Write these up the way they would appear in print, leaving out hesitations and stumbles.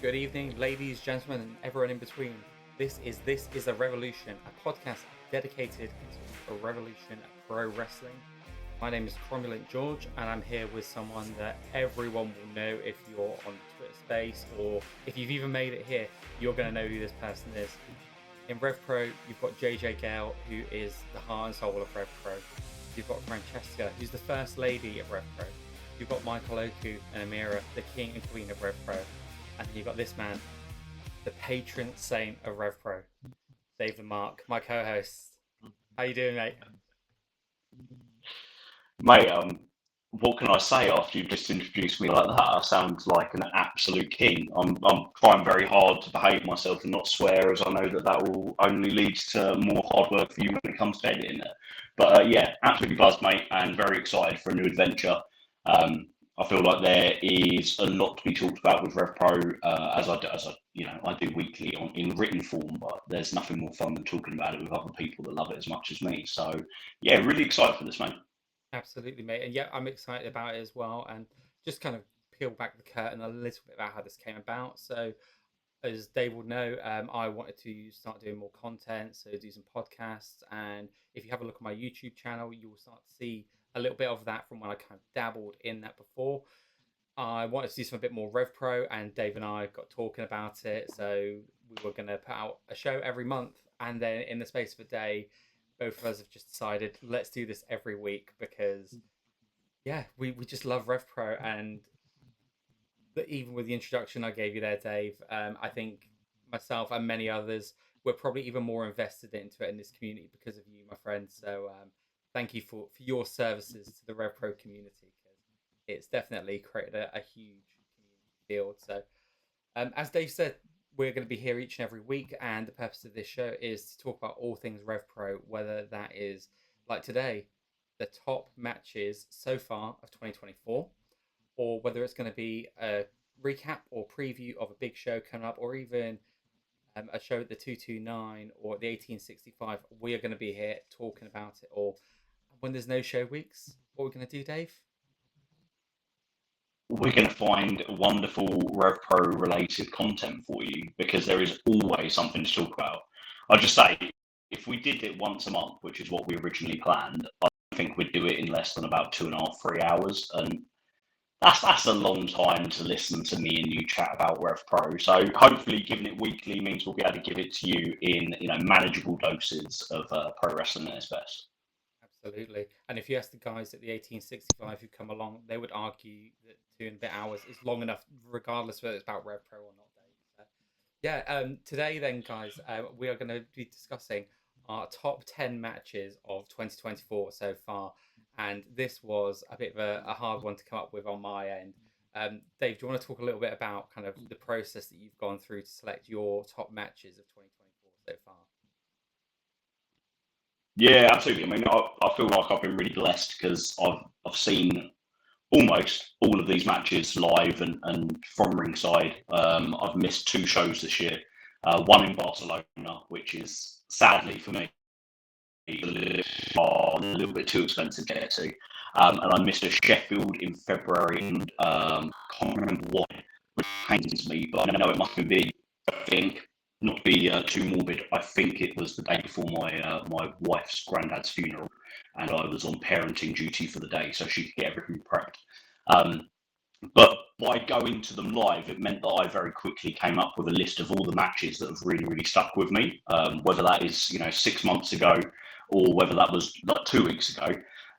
good evening, ladies, gentlemen, and everyone in between. This is a Revolution, a podcast dedicated to a revolution of pro wrestling. My name is Cromulent George, and I'm here with someone that everyone will know if you're on Twitter Space, or if you've even made it here, you're going to know who this person is. In Revpro, you've got JJ Gale, who is the heart and soul of Revpro. You've got Francesca, who's the first lady of Revpro. You've got Michael Oku and Amira, the king and queen of Revpro. And then you've got this man, the patron saint of Revpro, David Mark, my co-host. How you doing, mate? Mate, what can I say after you just introduced me like that? I sound like an absolute king. I'm trying very hard to behave myself and not swear, as I know that will only lead to more hard work for you when it comes to editing it. But yeah, absolutely buzzed, mate, and very excited for a new adventure. I feel like there is a lot to be talked about with Revpro, as I do weekly in written form. But there's nothing more fun than talking about it with other people that love it as much as me. So yeah, really excited for this, mate. Absolutely, mate. And yeah, I'm excited about it as well. And just kind of peel back the curtain a little bit about how this came about. So, as Dave will know, I wanted to start doing more content, so do some podcasts. And if you have a look at my YouTube channel, you will start to see a little bit of that from when I kind of dabbled in that before. I wanted to do some a bit more Revpro, and Dave and I got talking about it. So we were going to put out a show every month, and then in the space of a day, both of us have just decided let's do this every week because yeah, we just love Revpro, and even with the introduction I gave you there, Dave, I think myself and many others were probably even more invested into it in this community because of you, my friend. So thank you for your services to the Revpro community, because it's definitely created a huge community field. So as Dave said, we're going to be here each and every week, and the purpose of this show is to talk about all things Revpro, whether that is like today, the top matches so far of 2024, or whether it's going to be a recap or preview of a big show coming up, or even a show at the 229 or the 1865. We are going to be here talking about it all. When there's no show weeks, what are we going to do, Dave? We're going to find wonderful RevPro related content for you, because there is always something to talk about. I'll just say, if we did it once a month, which is what we originally planned, I think we'd do it in less than about 2.5, 3 hours. And that's a long time to listen to me and you chat about Revpro. So hopefully giving it weekly means we'll be able to give it to you in manageable doses of pro wrestling at its best. Absolutely. And if you ask the guys at the 1865 who come along, they would argue that 2 and a bit hours is long enough, regardless whether it's about Revpro or not, Dave. So, yeah, today then, guys, we are going to be discussing our top 10 matches of 2024 so far. And this was a bit of a hard one to come up with on my end. Dave, do you want to talk a little bit about kind of the process that you've gone through to select your top matches of 2024 so far? Yeah, absolutely. I mean, I feel like I've been really blessed because I've seen almost all of these matches live and from ringside. I've missed 2 shows this year, one in Barcelona, which is sadly for me a little bit too expensive to get to, and I missed a Sheffield in February, and can't remember why, which pains me, but I know it must be, I think, not to be too morbid, I think it was the day before my wife's granddad's funeral, and I was on parenting duty for the day, so she could get everything prepped. But by going to them live, it meant that I very quickly came up with a list of all the matches that have really, really stuck with me, whether that is 6 months ago or whether that was like 2 weeks ago.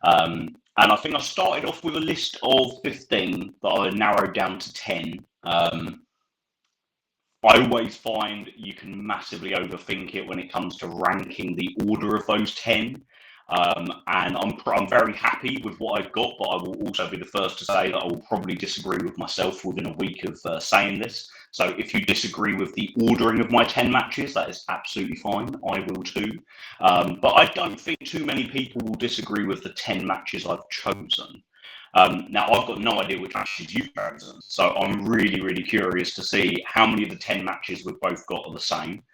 And I think I started off with a list of 15 that I narrowed down to 10. I always find you can massively overthink it when it comes to ranking the order of those 10. And I'm very happy with what I've got, but I will also be the first to say that I will probably disagree with myself within a week of saying this. So if you disagree with the ordering of my 10 matches, that is absolutely fine. I will too. But I don't think too many people will disagree with the 10 matches I've chosen. Now, I've got no idea which matches you've chosen, so I'm really, really curious to see how many of the 10 matches we've both got are the same,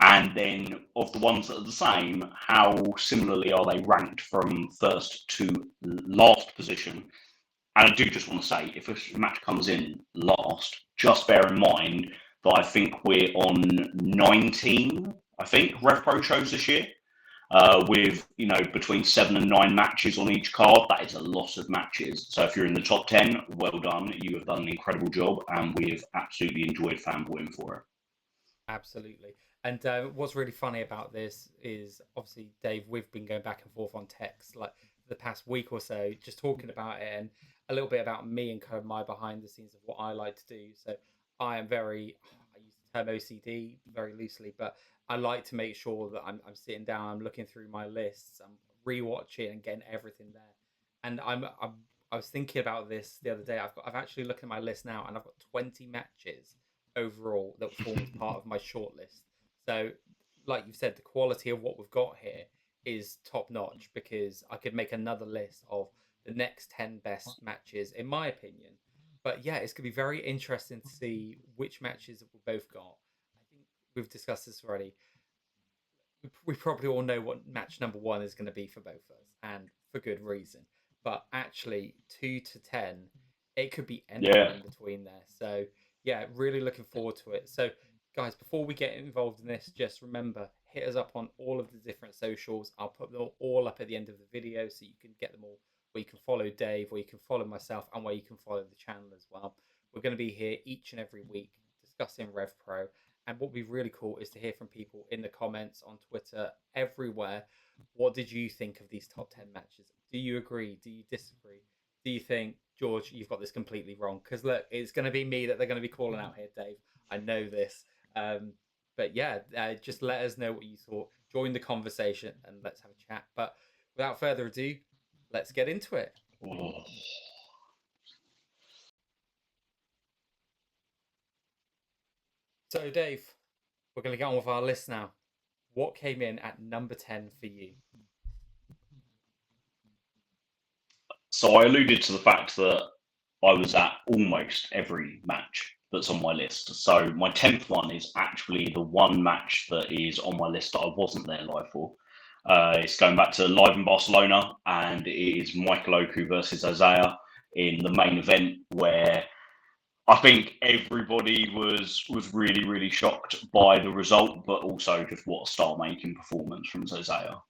and then of the ones that are the same, how similarly are they ranked from first to last position. And I do just want to say, if a match comes in last, just bear in mind but I think we're on 19. I think Revpro shows this year. With between 7 and 9 matches on each card. That is a lot of matches. So if you're in the top 10, well done. You have done an incredible job, and we have absolutely enjoyed fanboying for it. Absolutely. And what's really funny about this is obviously, Dave, we've been going back and forth on text like for the past week or so, just talking about it and a little bit about me and kind of my behind the scenes of what I like to do. So I am I use the term OCD very loosely, but I like to make sure that I'm sitting down, I'm looking through my lists, I'm rewatching and getting everything there. And I was thinking about this the other day. I've actually looked at my list now, and I've got 20 matches overall that forms part of my shortlist. So, like you've said, the quality of what we've got here is top notch because I could make another list of the next 10 best matches, in my opinion. But yeah, it's going to be very interesting to see which matches that we both got. I think we've discussed this already. We probably all know what match number one is going to be for both of us, and for good reason. But actually, 2 to 10, it could be anything in between there. So yeah, really looking forward to it. So guys, before we get involved in this, just remember, hit us up on all of the different socials. I'll put them all up at the end of the video so you can get them all. Where you can follow Dave, where you can follow myself, and where you can follow the channel as well. We're going to be here each and every week discussing Revpro. And what would be really cool is to hear from people in the comments, on Twitter, everywhere. What did you think of these top 10 matches? Do you agree? Do you disagree? Do you think, George, you've got this completely wrong? Because look, it's going to be me that they're going to be calling out here, Dave. I know this. But yeah, just let us know what you thought. Join the conversation and let's have a chat. But without further ado, let's get into it. Oh. So, Dave, we're going to get on with our list now. What came in at number 10 for you? So I alluded to the fact that I was at almost every match that's on my list. So my 10th one is actually the one match that is on my list that I wasn't there live for. It's going back to live in Barcelona, and it is Michael Oku versus Isaiah in the main event, where I think everybody was really, really shocked by the result, but also just what a star-making performance from Isaiah.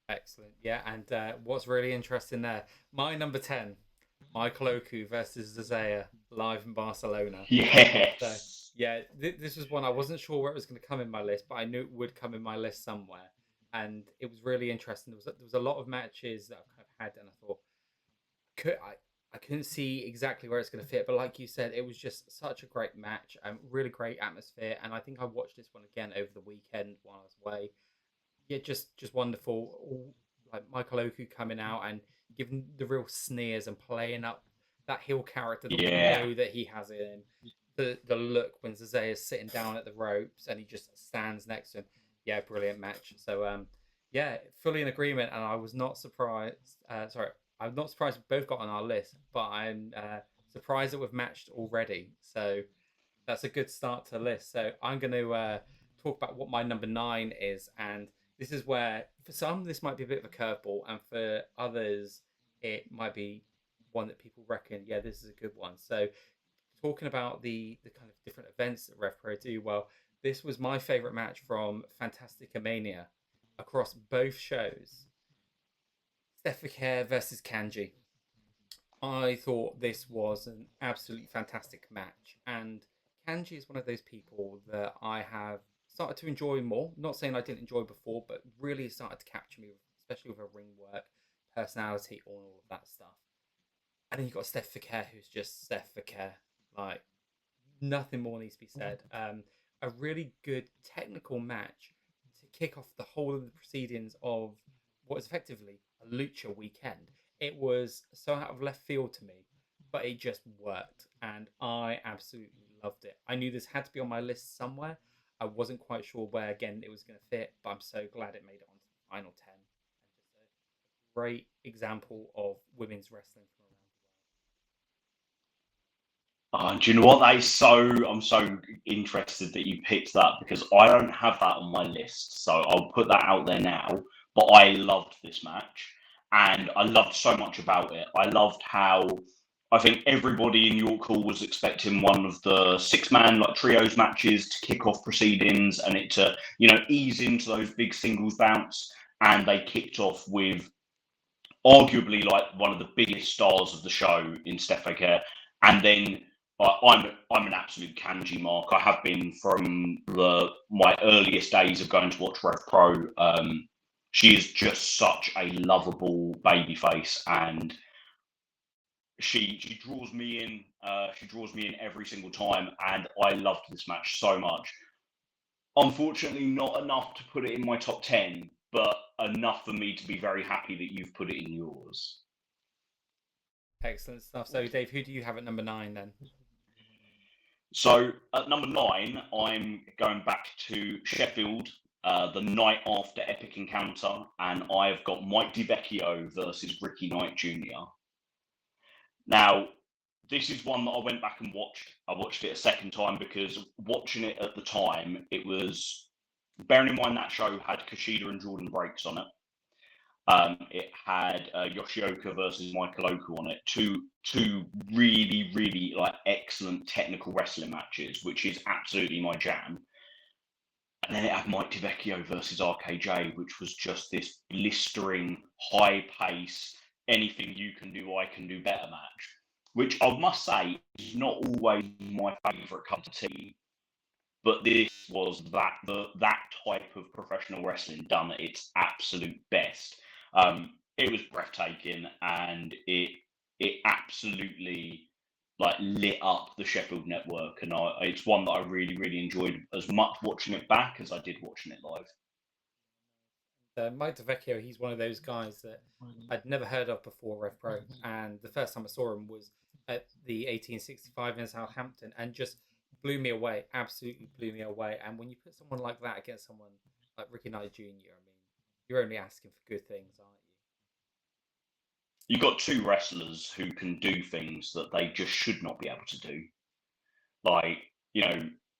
Excellent. Yeah, and what's really interesting there, my number 10, Michael Oku versus Isaiah live in Barcelona. Yes. So, yeah, this was one I wasn't sure where it was going to come in my list, but I knew it would come in my list somewhere. And it was really interesting. There was a lot of matches that I've kind of had, and I thought, I couldn't see exactly where it's going to fit, but like you said, it was just such a great match and really great atmosphere. And I think I watched this one again over the weekend while I was away. Yeah, just wonderful. All, like Michael Oku coming out and giving the real sneers and playing up that heel character that we know that he has in him. The look when Zazay is sitting down at the ropes and he just stands next to him. Yeah, brilliant match. So yeah, fully in agreement, and I was not surprised. I'm not surprised we both got on our list, but I'm surprised that we've matched already. So that's a good start to the list. So I'm going to talk about what my number 9 is, and this is where for some this might be a bit of a curveball, and for others it might be one that people reckon, yeah, this is a good one. So talking about the kind of different events that Revpro do, well, this was my favorite match from Fantastica Mania across both shows. Steph versus Kanji. I thought this was an absolutely fantastic match, and Kanji is one of those people that I have started to enjoy more. Not saying I didn't enjoy before, but really started to capture me, especially with her ring work, personality, all of that stuff. And then you've got Steph who's just Steph. Like, nothing more needs to be said. A really good technical match to kick off the whole of the proceedings of what is effectively a lucha weekend. It was so out of left field to me, but it just worked, and I absolutely loved it. I knew this had to be on my list somewhere. I wasn't quite sure where, again, it was going to fit, but I'm so glad it made it onto the final 10. And just a great example of women's wrestling from around the world. Do you know what? I'm so interested that you picked that, because I don't have that on my list. So I'll put that out there now. But I loved this match, and I loved so much about it. I loved how I think everybody in York Hall was expecting one of the six-man like trios matches to kick off proceedings and it to, ease into those big singles bouts. And they kicked off with arguably like one of the biggest stars of the show in Steph Care. And then I'm an absolute Kanji mark. I have been from my earliest days of going to watch Revpro. She is just such a lovable babyface, and she draws me in. She draws me in every single time, and I loved this match so much. Unfortunately, not enough to put it in my top 10, but enough for me to be very happy that you've put it in yours. Excellent stuff. So, Dave, who do you have at number 9 then? So at number 9, I'm going back to Sheffield, the night after Epic Encounter, and I've got Mike DiVecchio versus Ricky Knight Jr. Now, this is one that I went back and watched. I watched it a second time because watching it at the time, it was, bearing in mind that show had Kushida and Jordan Breaks on it. It had Yoshioka versus Michael Oku on it. Two really, really like excellent technical wrestling matches, which is absolutely my jam. And then it had Mike DiVecchio versus RKJ, which was just this blistering, high pace, anything you can do, I can do better match. Which I must say is not always my favourite cup of tea. But this was that type of professional wrestling done at its absolute best. It was breathtaking, and it absolutely like lit up the Sheffield network, and it's one that I really really enjoyed as much watching it back as I did watching it live. Mike DeVecchio, he's one of those guys that I'd never heard of before Revpro, and the first time I saw him was at the 1865 in Southampton, and just blew me away. Absolutely blew me away. And when you put someone like that against someone like Ricky Knight Jr., I mean, you're only asking for good things, aren't you? You've got two wrestlers who can do things that they just should not be able to do. Like,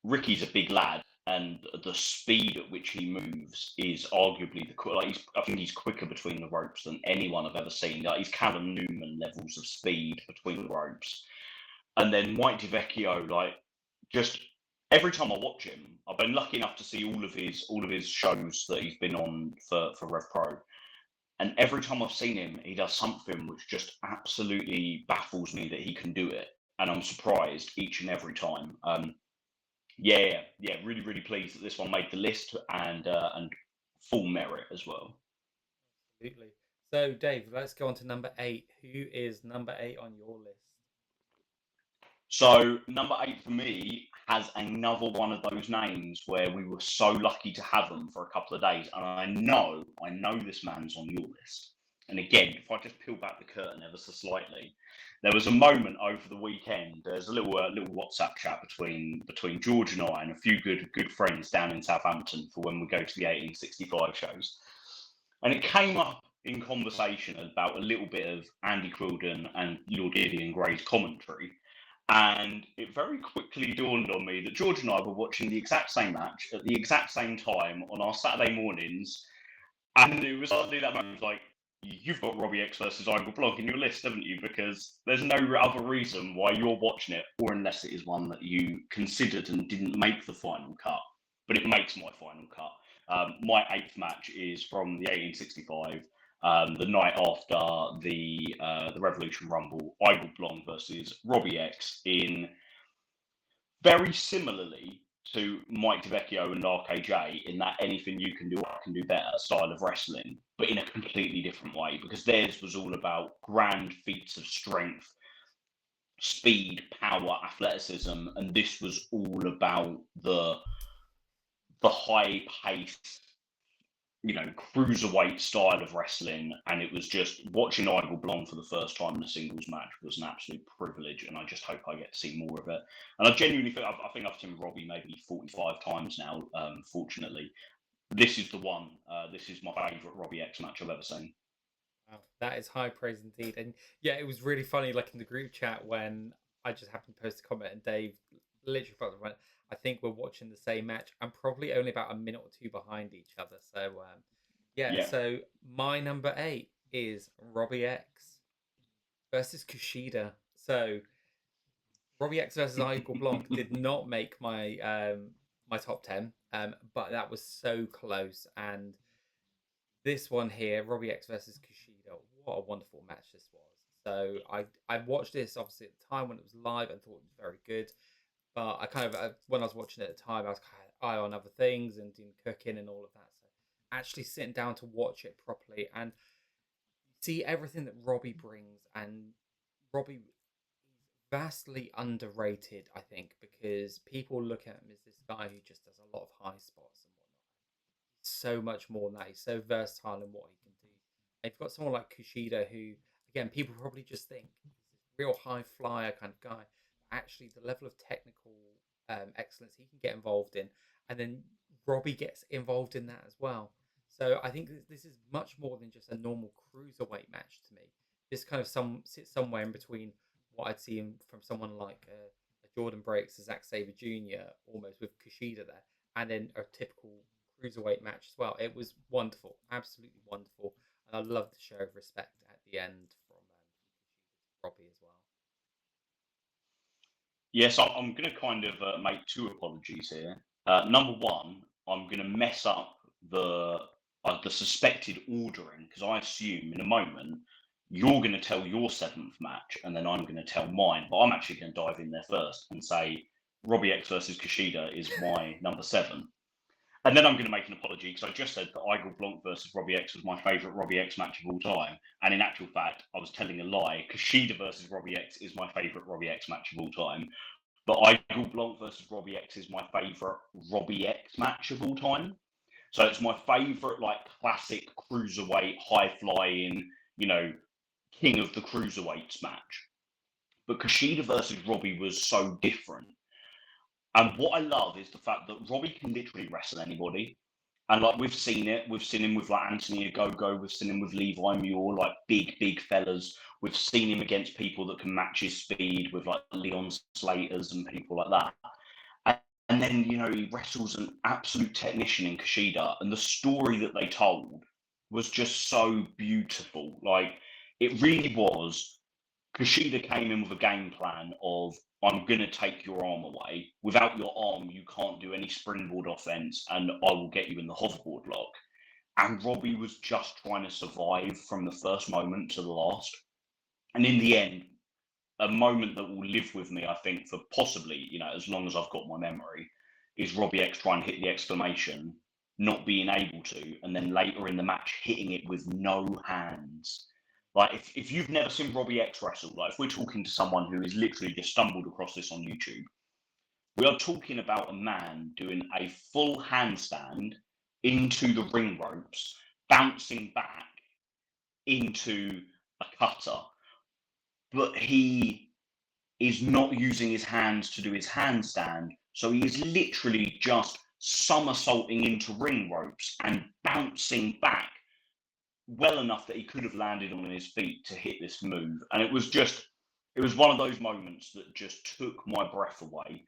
Ricky's a big lad, and the speed at which he moves is arguably I think he's quicker between the ropes than anyone I've ever seen. Like, he's Callum Newman levels of speed between the ropes. And then Mike DiVecchio, like, just every time I watch him, I've been lucky enough to see all of his shows that he's been on for Revpro. And every time I've seen him, he does something which just absolutely baffles me that he can do it. And I'm surprised each and every time. Yeah, really, really pleased that this one made the list, and full merit as well. Absolutely. So, Dave, let's go on to number 8. Who is number 8 on your list? So number 8 for me has another one of those names where we were so lucky to have them for a couple of days, and I know this man's on your list. And again, if I just peel back the curtain ever so slightly, there was a moment over the weekend. There's a little WhatsApp chat between George and I and a few good friends down in Southampton for when we go to the 1865 shows, and it came up in conversation about a little bit of Andy Quilden and Lord Gideon Gray's commentary. And it very quickly dawned on me that George and I were watching the exact same match at the exact same time on our Saturday mornings. And it was suddenly that moment, like, you've got Robbie X versus Igor Blog in your list, haven't you? Because there's no other reason why you're watching it, or unless it is one that you considered and didn't make the final cut. But it makes my final cut. My 8th match is from the 1865. The night after the Revolution Rumble, Igor Blong versus Robbie X, in very similarly to Mike DiVecchio and RKJ, in that anything you can do, I can do better style of wrestling, but in a completely different way, because theirs was all about grand feats of strength, speed, power, athleticism, and this was all about the high pace, cruiserweight style of wrestling. And it was just watching Igor Blonde for the first time in a singles match was an absolute privilege, and I just hope I get to see more of it. And I genuinely think I've seen Robbie maybe 45 times now. Fortunately, this is the one. This is my favourite Robbie X match I've ever seen. Wow, that is high praise indeed. And yeah, it was really funny, like in the group chat when I just happened to post a comment and Dave literally went, I think we're watching the same match. I'm probably only about a minute or two behind each other. So yeah, so my number 8 is Robbie X versus Kushida. So Robbie X versus Igor Blanc did not make my top 10, but that was so close. And this one here, Robbie X versus Kushida, what a wonderful match this was. So I watched this obviously at the time when it was live and thought it was very good. But I kind of when I was watching it at the time, I was kind of eye on other things and doing cooking and all of that. So actually sitting down to watch it properly and see everything that Robbie brings, and Robbie is vastly underrated, I think, because people look at him as this guy who just does a lot of high spots and whatnot. So much more than that. He's so versatile in what he can do. And you've got someone like Kushida, who, again, people probably just think he's this real high flyer kind of guy. But actually, the level of technical excellence he can get involved in, and then Robbie gets involved in that as well. So I think this is much more than just a normal cruiserweight match to me. This kind of sits somewhere in between what I'd see from someone like a Jordan Breaks, a Zack Sabre Jr., almost with Kushida there, and then a typical cruiserweight match as well. It was wonderful, absolutely wonderful, and I love the show of respect at the end from Robbie as well. Yes, I'm going to kind of make two apologies here. Number one, I'm going to mess up the suspected ordering because I assume in a moment you're going to tell your seventh match and then I'm going to tell mine. But I'm actually going to dive in there first and say Robbie X versus Kushida is my number 7. And then I'm going to make an apology because I just said that Igor Blanc versus Robbie X was my favourite Robbie X match of all time. And in actual fact, I was telling a lie. Kushida versus Robbie X is my favourite Robbie X match of all time. But Igor Blanc versus Robbie X is my favourite Robbie X match of all time. So it's my favourite, like, classic cruiserweight, high flying, king of the cruiserweights match. But Kushida versus Robbie was so different. And what I love is the fact that Robbie can literally wrestle anybody. And like we've seen it, we've seen him with like Anthony Ogogo, we've seen him with Levi Muir, like big fellas. We've seen him against people that can match his speed with like Leon Slaters and people like that. And then, he wrestles an absolute technician in Kushida. And the story that they told was just so beautiful. Like, it really was. Kushida came in with a game plan of, I'm going to take your arm away. Without your arm, you can't do any springboard offense, and I will get you in the hoverboard lock. And Robbie was just trying to survive from the first moment to the last. And in the end, a moment that will live with me, I think, for possibly, as long as I've got my memory, is Robbie X trying to hit the exclamation, not being able to, and then later in the match hitting it with no hands. Like, if you've never seen Robbie X wrestle, like, if we're talking to someone who has literally just stumbled across this on YouTube, we are talking about a man doing a full handstand into the ring ropes, bouncing back into a cutter. But he is not using his hands to do his handstand. So he is literally just somersaulting into ring ropes and bouncing back well enough that he could have landed on his feet to hit this move. And it was one of those moments that just took my breath away.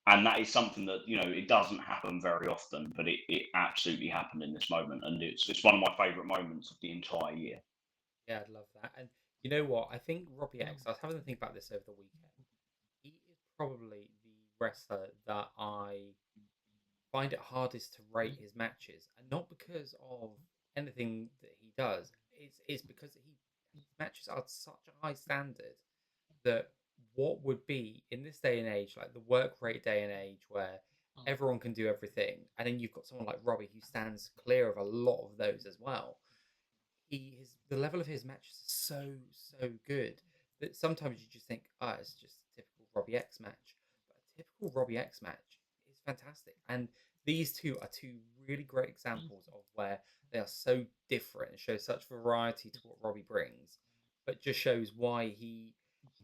And that is something that, it doesn't happen very often, but it absolutely happened in this moment. And it's one of my favourite moments of the entire year. Yeah, I'd love that. And you know what? I think Robbie X, I was having to think about this over the weekend. He is probably the wrestler that I find it hardest to rate his matches, and not because of anything that he does. It's because his matches are such a high standard that what would be in this day and age, like the work rate day and age, where everyone can do everything, and then you've got someone like Robbie who stands clear of a lot of those as well. The level of his matches is so good that sometimes you just think, ah, it's just a typical Robbie X match. But a typical Robbie X match is fantastic, and these two are two really great examples of where they are so different and show such variety to what Robbie brings, but just shows why he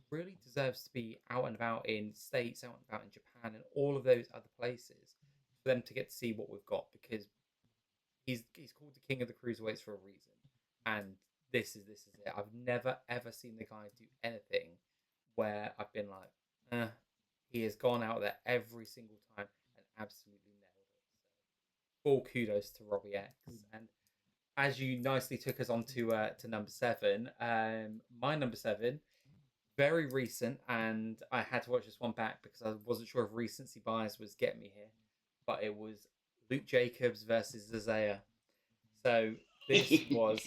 really deserves to be out and about in states, out and about in Japan, and all of those other places for them to get to see what we've got, because he's called the king of the cruiserweights for a reason, and this is it. I've never ever seen the guy do anything where I've been like, he has gone out there every single time and absolutely nailed it. So full kudos to Robbie X. And as you nicely took us on to number 7, my number 7 very recent, and I had to watch this one back because I wasn't sure if recency bias was getting me here. But it was Luke Jacobs versus Isaiah. So this was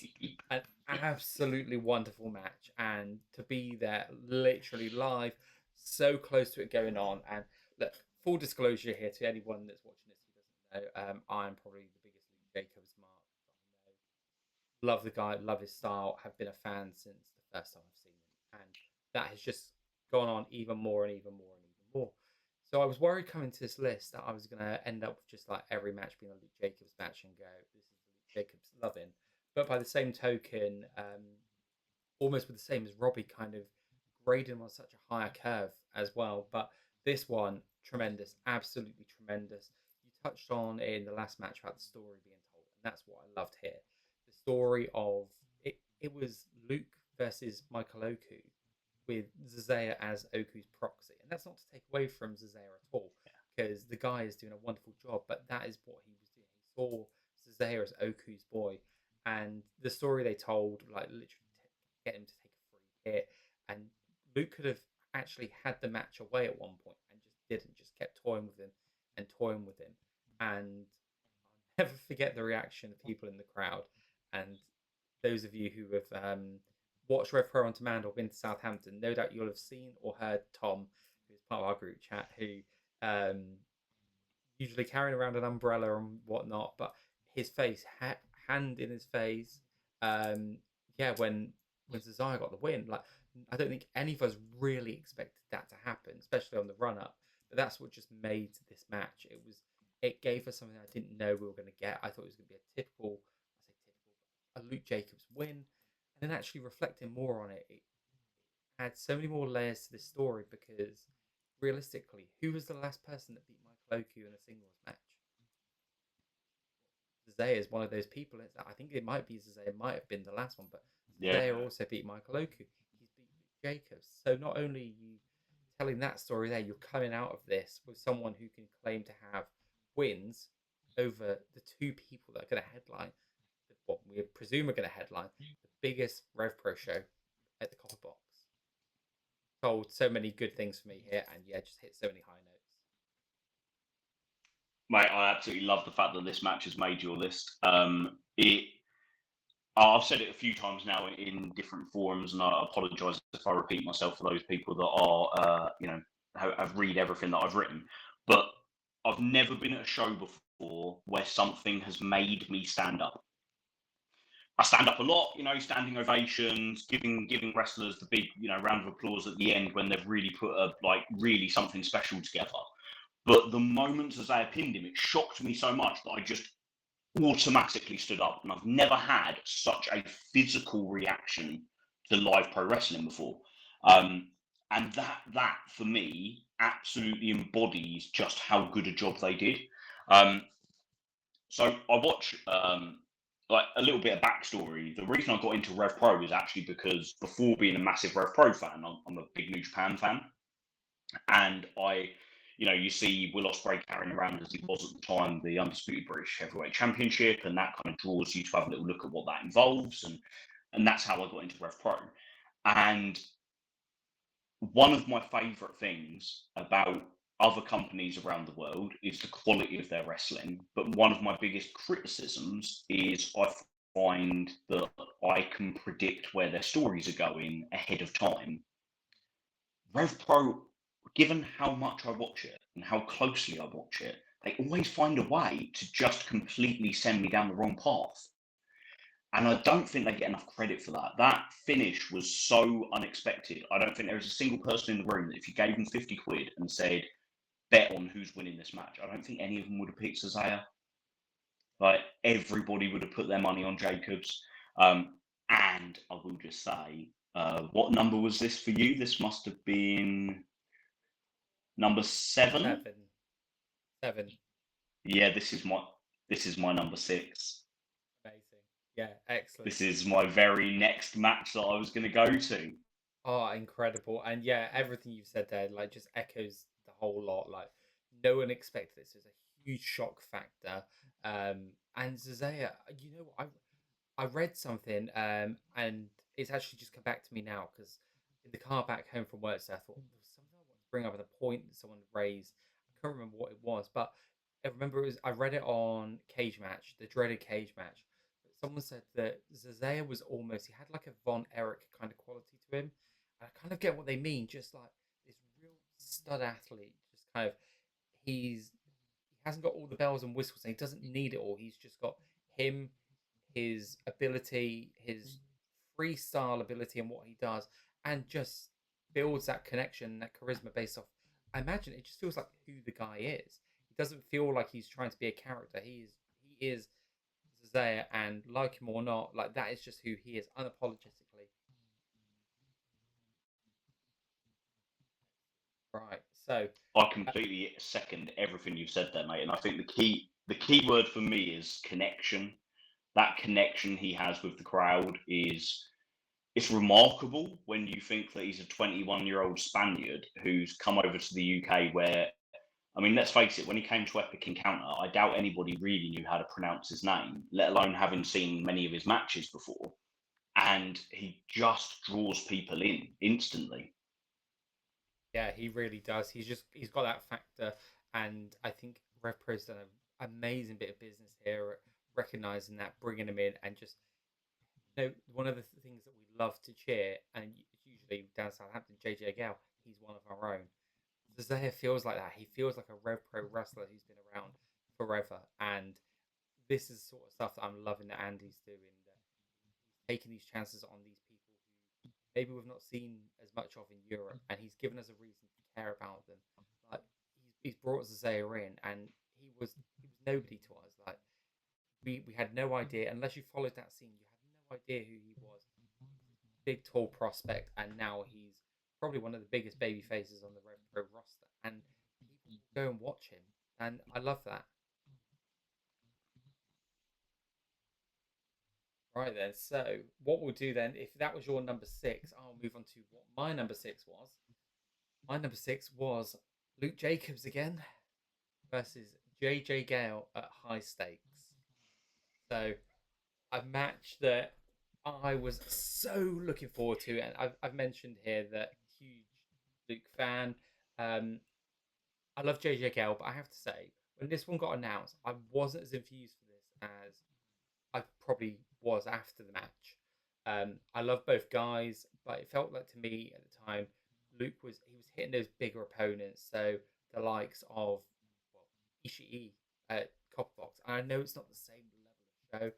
an absolutely wonderful match, and to be there literally live, so close to it going on. And look, full disclosure here to anyone that's watching this who doesn't know, I'm probably the biggest Luke Jacobs mark that I know. Love the guy, love his style, have been a fan since the first time I've seen him, and that has just gone on even more and even more and even more. So I was worried coming to this list that I was going to end up with just like every match being a Luke Jacobs match and go, this is the Luke Jacobs loving. But by the same token, almost with the same as Robbie, kind of grading him on such a higher curve as well. But this one, tremendous, absolutely tremendous. You touched on in the last match about the story being told, and that's what I loved here. The story of it. It was Luke versus Michael Oku, with Zazea as Oku's proxy, and that's not to take away from Zazea at all, because the guy is doing a wonderful job. But that is what he was doing. He saw Zazea as Oku's boy, and the story they told, like literally get him to take a free hit. And Luke could have actually had the match away at one point and just didn't, just kept toying with him and toying with him. And I'll never forget the reaction of people in the crowd. And those of you who have watched Revpro on Demand or been to Southampton, no doubt you'll have seen or heard Tom, who's part of our group chat, who usually carrying around an umbrella and whatnot, but his face, hand in his face, um, yeah, when Cesaro got the win, like I don't think any of us really expected that to happen, especially on the run up. But that's what just made this match. It gave us something I didn't know we were going to get. I thought it was going to be a typical, I say typical, a Luke Jacobs win, and then actually reflecting more on it, it had so many more layers to this story because realistically, who was the last person that beat Michael Oku in a singles match? Zazea is one of those people. I think it might be Zazea, might have been the last one, but Yeah, Zazea also beat Michael Oku. He's beat Luke Jacobs. So not only are you telling that story there, you're coming out of this with someone who can claim to have wins over the two people that are going to headline, what we presume are going to headline, the biggest Revpro show at the Copper Box. Told so many good things for me here, and yeah, just hit so many high notes. mate, I absolutely love the fact that this match has made your list. I've said it a few times now in different forums, and I apologise if I repeat myself for those people that are, have read everything that I've written. But I've never been at a show before where something has made me stand up. I stand up a lot, standing ovations, giving wrestlers the big, round of applause at the end when they've really put really something special together. But the moment Isaiah pinned him, it shocked me so much that I just automatically stood up, and I've never had such a physical reaction to live pro wrestling before. And that for me absolutely embodies just how good a job they did. So I watch like a little bit of backstory. The reason I got into Rev Pro is actually because before being a massive Rev Pro fan, I'm a big New Japan fan, and you see Will Ospreay carrying around as he was at the time the undisputed British Heavyweight Championship, and that kind of draws you to have a little look at what that involves, and that's how I got into Rev Pro. And one of my favourite things about other companies around the world is the quality of their wrestling. But one of my biggest criticisms is I find that I can predict where their stories are going ahead of time. Rev Pro, given how much I watch it and how closely I watch it, they always find a way to just completely send me down the wrong path. And I don't think they get enough credit for that. That finish was so unexpected. I don't think there was a single person in the room that if you gave them 50 quid and said, bet on who's winning this match, I don't think any of them would have picked Isaiah. Like, everybody would have put their money on Jacobs. And I will just say, what number was this for you? This must have been number 7. 7. Yeah, this is my number 6. Amazing. Yeah, excellent. This is my very next match that I was going to go to. Oh, incredible. And yeah, everything you've said there, like, just echoes the whole lot. Like, no one expected this. It was a huge shock factor. And Zazea, I read something, and it's actually just come back to me now because in the car back home from work. So I thought there was something I wanted to bring up at a point that someone raised. I can't remember what it was, but I remember I read it on Cage Match, the dreaded Cage Match. But someone said that Zazea was almost, he had like a Von Erich kind of quality to him. And I kind of get what they mean, just like this real stud athlete, just kind of he hasn't got all the bells and whistles and he doesn't need it all. He's just got him, his ability, his freestyle ability and what he does, and just builds that connection, that charisma based off. I imagine it just feels like who the guy is. It doesn't feel like he's trying to be a character. He is Zazea, and like him or not, like that is just who he is unapologetically. Right. So I completely second everything you've said there, mate. And I think the key word for me is connection. That connection he has with the crowd is it's remarkable when you think that he's a 21-year-old Spaniard who's come over to the UK where, I mean, let's face it, when he came to Epic Encounter, I doubt anybody really knew how to pronounce his name, let alone having seen many of his matches before. And he just draws people in instantly. yeah, he really does. He's got that factor, and I think Revpro's done an amazing bit of business here, recognizing that, bringing him in, and just one of the things that we love to cheer, and it's usually down Southampton, JJ Gale, he's one of our own. Zazea feels like that. He feels like a Revpro wrestler who's been around forever, and this is the sort of stuff that I'm loving that Andy's doing. That he's taking these chances on these people who maybe we've not seen as much of in Europe, and he's given us a reason to care about them. Like he's brought Zazea in, and he was nobody to us. Like we had no idea unless you followed that scene. You had no idea who he was. He's a big, tall prospect, and now he's probably one of the biggest baby faces on the Red Pro roster, and people will go and watch him, and I love that. Right then, so what we'll do then, if that was your number six, I'll move on to what my number six was. My number six was Luke Jacobs again versus JJ Gale at high stakes. So a match that I was so looking forward to, and I've mentioned here that huge Luke fan. Um, I love JJ Gale, but I have to say, when this one got announced, I wasn't as enthused for this as I probably was after the match. I love both guys, but it felt like to me at the time, Luke was hitting those bigger opponents, so the likes of well, Ishii at Copperbox. And I know it's not the same level of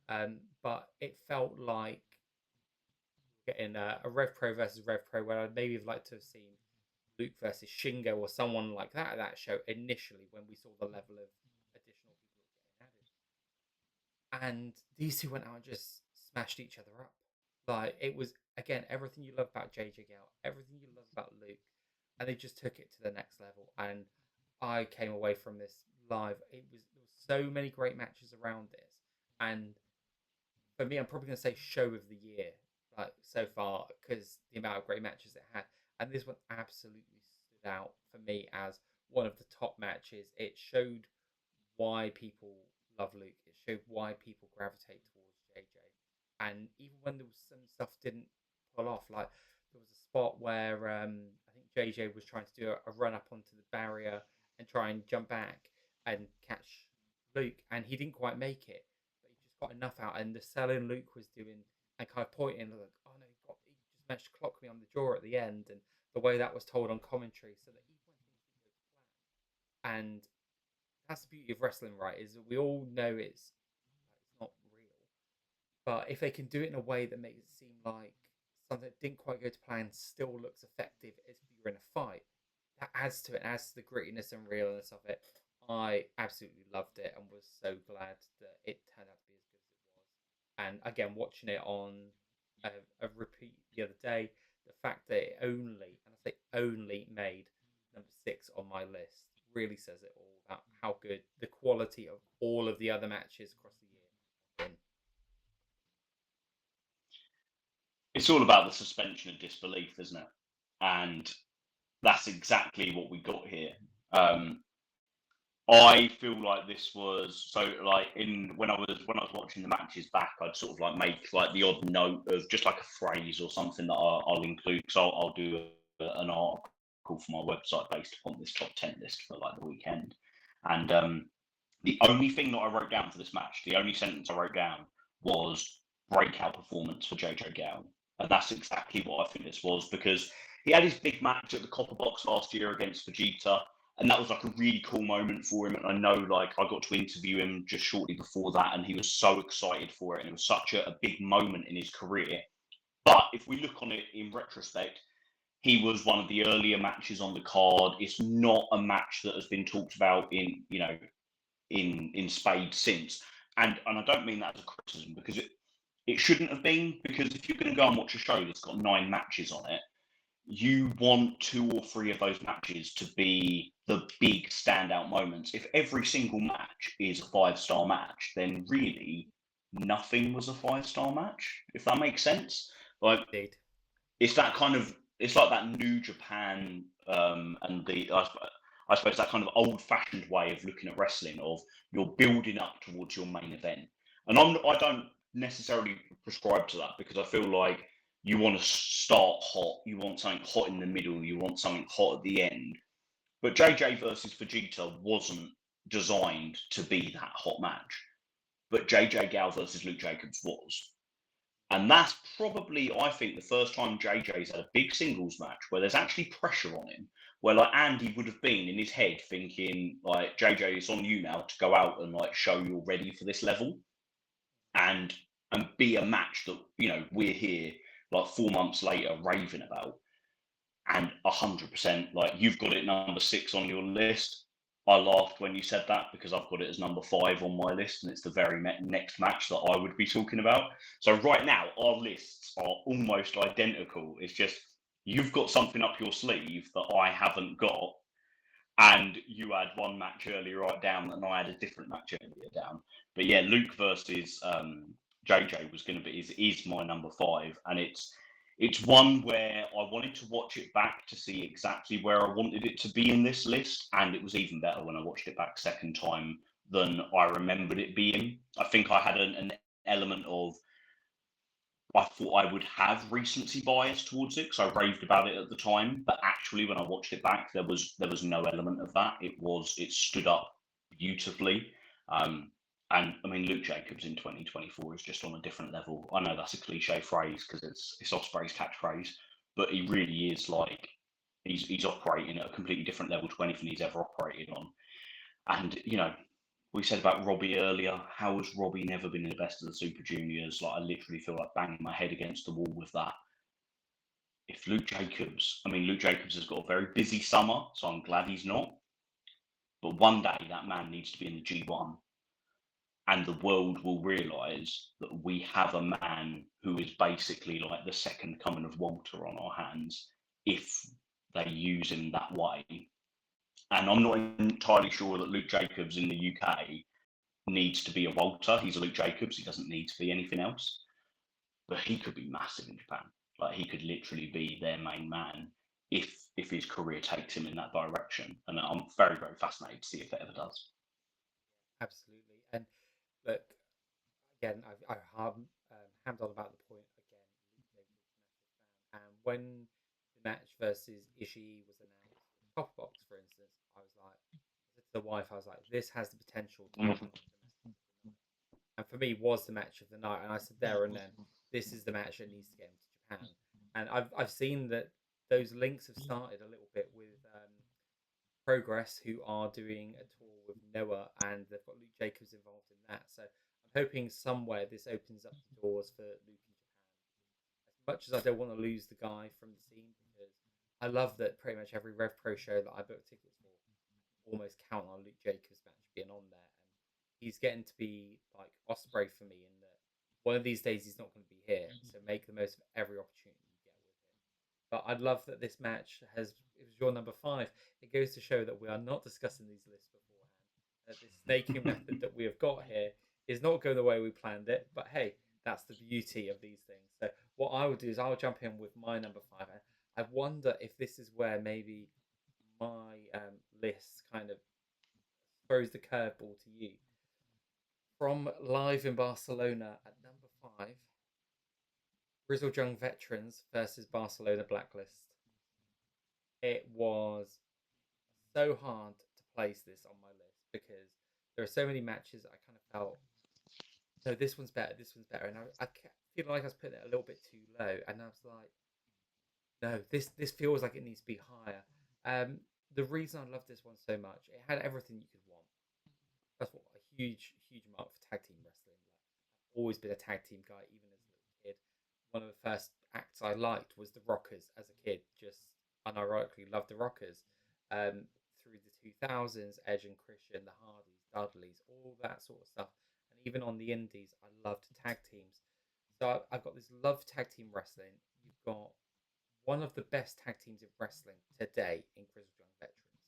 show, but it felt like getting a Rev Pro versus Rev Pro, where I'd maybe have liked to have seen Luke versus Shingo or someone like that at that show initially when we saw the level of additional people getting added. And these two went out and just smashed each other up. Like it was again everything you love about JJ Gale, everything you love about Luke, and they just took it to the next level. And I came away from this live. There was so many great matches around this, and for me, I'm probably going to say show of the year, like so far, because the amount of great matches it had, and this one absolutely stood out for me as one of the top matches. It showed why people love Luke. It showed why people gravitate towards JJ. And even when there was some stuff didn't pull off, like there was a spot where I think JJ was trying to do a run up onto the barrier and try and jump back and catch Luke, and he didn't quite make it, but he just got enough out. And the selling Luke was doing and kind of pointing like, oh no, he just managed to clock me on the jaw at the end, and the way that was told on commentary, so that even when things didn't go to plan, and that's the beauty of wrestling, right? Is that we all know it's not real, but if they can do it in a way that makes it seem like something that didn't quite go to plan still looks effective as if you're in a fight, that adds to it, adds to the grittiness and realness of it. I absolutely loved it and was so glad that it turned out to be as good as it was. And again, watching it on a repeat the other day, the fact that it only, and I say only, made number six on my list really says it all about how good the quality of all of the other matches across the year have been. It's all about the suspension of disbelief, isn't it? And that's exactly what we got here. Um, I feel like this was so like when I was watching the matches back, I'd sort of like make like the odd note of just like a phrase or something that I'll include because I'll do an article for my website based upon this top 10 list for like the weekend. And the only thing that I wrote down for this match, the only sentence I wrote down was breakout performance for JJ Gale. And that's exactly what I think this was because he had his big match at the Copper Box last year against Vegeta. And that was like a really cool moment for him. And I know like I got to interview him just shortly before that, and he was so excited for it. And it was such a big moment in his career. But if we look on it in retrospect, he was one of the earlier matches on the card. It's not a match that has been talked about in spades since. And I don't mean that as a criticism because it shouldn't have been, because if you're going to go and watch a show that's got 9 matches on it, you want 2 or 3 of those matches to be the big standout moments. If every single match is a 5-star match, then really nothing was a 5-star match, if that makes sense. Like, Indeed. it's that kind of, it's like that New Japan and I suppose that kind of old-fashioned way of looking at wrestling, of you're building up towards your main event. And I don't necessarily prescribe to that because I feel like you want to start hot, you want something hot in the middle, you want something hot at the end. But JJ versus Vegeta wasn't designed to be that hot match. But JJ Gal versus Luke Jacobs was. And that's probably, I think, the first time JJ's had a big singles match where there's actually pressure on him, where like Andy would have been in his head thinking, like, JJ, it's on you now to go out and like show you're ready for this level and be a match that, you know, we're here like 4 months later raving about. And 100%, like, you've got it number 6 on your list. I laughed when you said that because I've got it as number 5 on my list, and it's the very next match that I would be talking about. So right now, our lists are almost identical. It's just you've got something up your sleeve that I haven't got, and you had one match earlier right down, and I had a different match earlier down. But yeah, Luke versus JJ was going to be is my number 5, and it's one where I wanted to watch it back to see exactly where I wanted it to be in this list, and it was even better when I watched it back second time than I remembered it being. I think I had an element of, I thought I would have recency bias towards it because I raved about it at the time, but actually when I watched it back, there was no element of that. It stood up beautifully. And I mean, Luke Jacobs in 2024 is just on a different level. I know that's a cliche phrase because it's Ospreay's catchphrase, but he really is like he's operating at a completely different level to anything he's ever operated on. And you know, we said about Robbie earlier. How has Robbie never been in the best of the Super Juniors? Like, I literally feel like banging my head against the wall with that. If Luke Jacobs, I mean, Luke Jacobs has got a very busy summer, so I'm glad he's not. But one day that man needs to be in the G1, and the world will realise that we have a man who is basically like the second coming of Walter on our hands if they use him that way. And I'm not entirely sure that Luke Jacobs in the UK needs to be a Walter. He's a Luke Jacobs. He doesn't need to be anything else. But he could be massive in Japan. Like, he could literally be their main man if his career takes him in that direction. And I'm very, very fascinated to see if it ever does. Absolutely. And look, again, I hammed on about the point again. And when the match versus Ishii was announced, Top Box, for instance, I was like, to the wife, I was like, this has the potential to be and for me was the match of the night. And I said there and then, this is the match that needs to get into Japan. And I've seen that those links have started a little bit with Progress, who are doing a tour with Noah, and they've got Luke Jacobs involved in that. So I'm hoping somewhere this opens up the doors for Luke in Japan. As much as I don't want to lose the guy from the scene, because I love that pretty much every Revpro show that I book tickets for almost count on Luke Jacobs' match being on there, and he's getting to be like Ospreay for me in that one of these days he's not going to be here, so make the most of every opportunity you get with him. But I'd love that this match it was your number 5. It goes to show that we are not discussing these lists beforehand. That this snaking method that we have got here is not going the way we planned it. But hey, that's the beauty of these things. So what I would do is I'll jump in with my number 5. I wonder if this is where maybe my list kind of throws the curveball to you. From live in Barcelona at number 5, Grizzled Young Veterans versus Barcelona Blacklist. It was so hard to place this on my list because there are so many matches I kind of felt, no, this one's better, this one's better. And I feel like I was putting it a little bit too low. And I was like, no, this feels like it needs to be higher. The reason I love this one so much, it had everything you could want. That's what a huge mark for tag team wrestling. Like, I've always been a tag team guy, even as a little kid. One of the first acts I liked was the Rockers as a kid. Just unironically loved the Rockers. Through the 2000s, Edge and Christian, the Hardys, Dudleys, all that sort of stuff. And even on the Indies, I loved tag teams. So I've got this love tag team wrestling. You've got one of the best tag teams in wrestling today in Grizzled Young Veterans.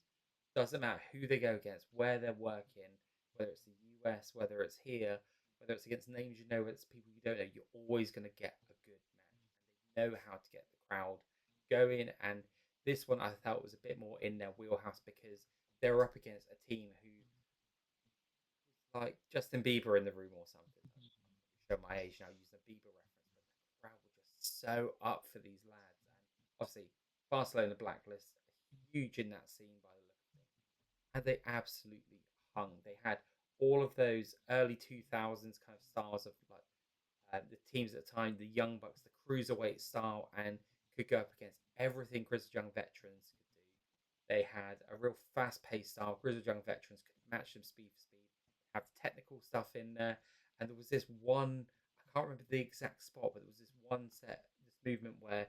Doesn't matter who they go against, where they're working, whether it's the US, whether it's here, whether it's against names you know, whether it's people you don't know, you're always going to get a good match. And they know how to get the crowd going. And this one I felt was a bit more in their wheelhouse because they were up against a team who was like Justin Bieber in the room or something. Show my age now using a Bieber reference, but the crowd were just so up for these lads. And obviously, Barcelona Blacklist huge in that scene by the look of things, and they absolutely hung. They had all of those early 2000s kind of stars of like the teams at the time, the Young Bucks, the cruiserweight style, and could go up against everything Grizzled Young Veterans could do. They had a real fast-paced style. Grizzled Young Veterans could match them speed for speed, have technical stuff in there, and there was this one. I can't remember the exact spot, but there was this one set, this movement where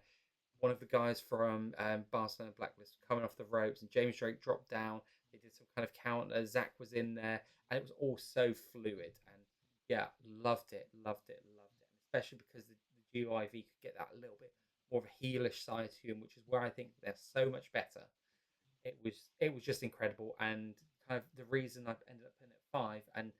one of the guys from Barcelona Blacklist coming off the ropes, and James Drake dropped down. They did some kind of counter. Zach was in there, and it was all so fluid. And yeah, loved it, loved it, loved it. And especially because the GYV could get that little bit more of a heelish side to him, which is where I think they're so much better. It was just incredible, and kind of the reason I ended up putting it at 5 and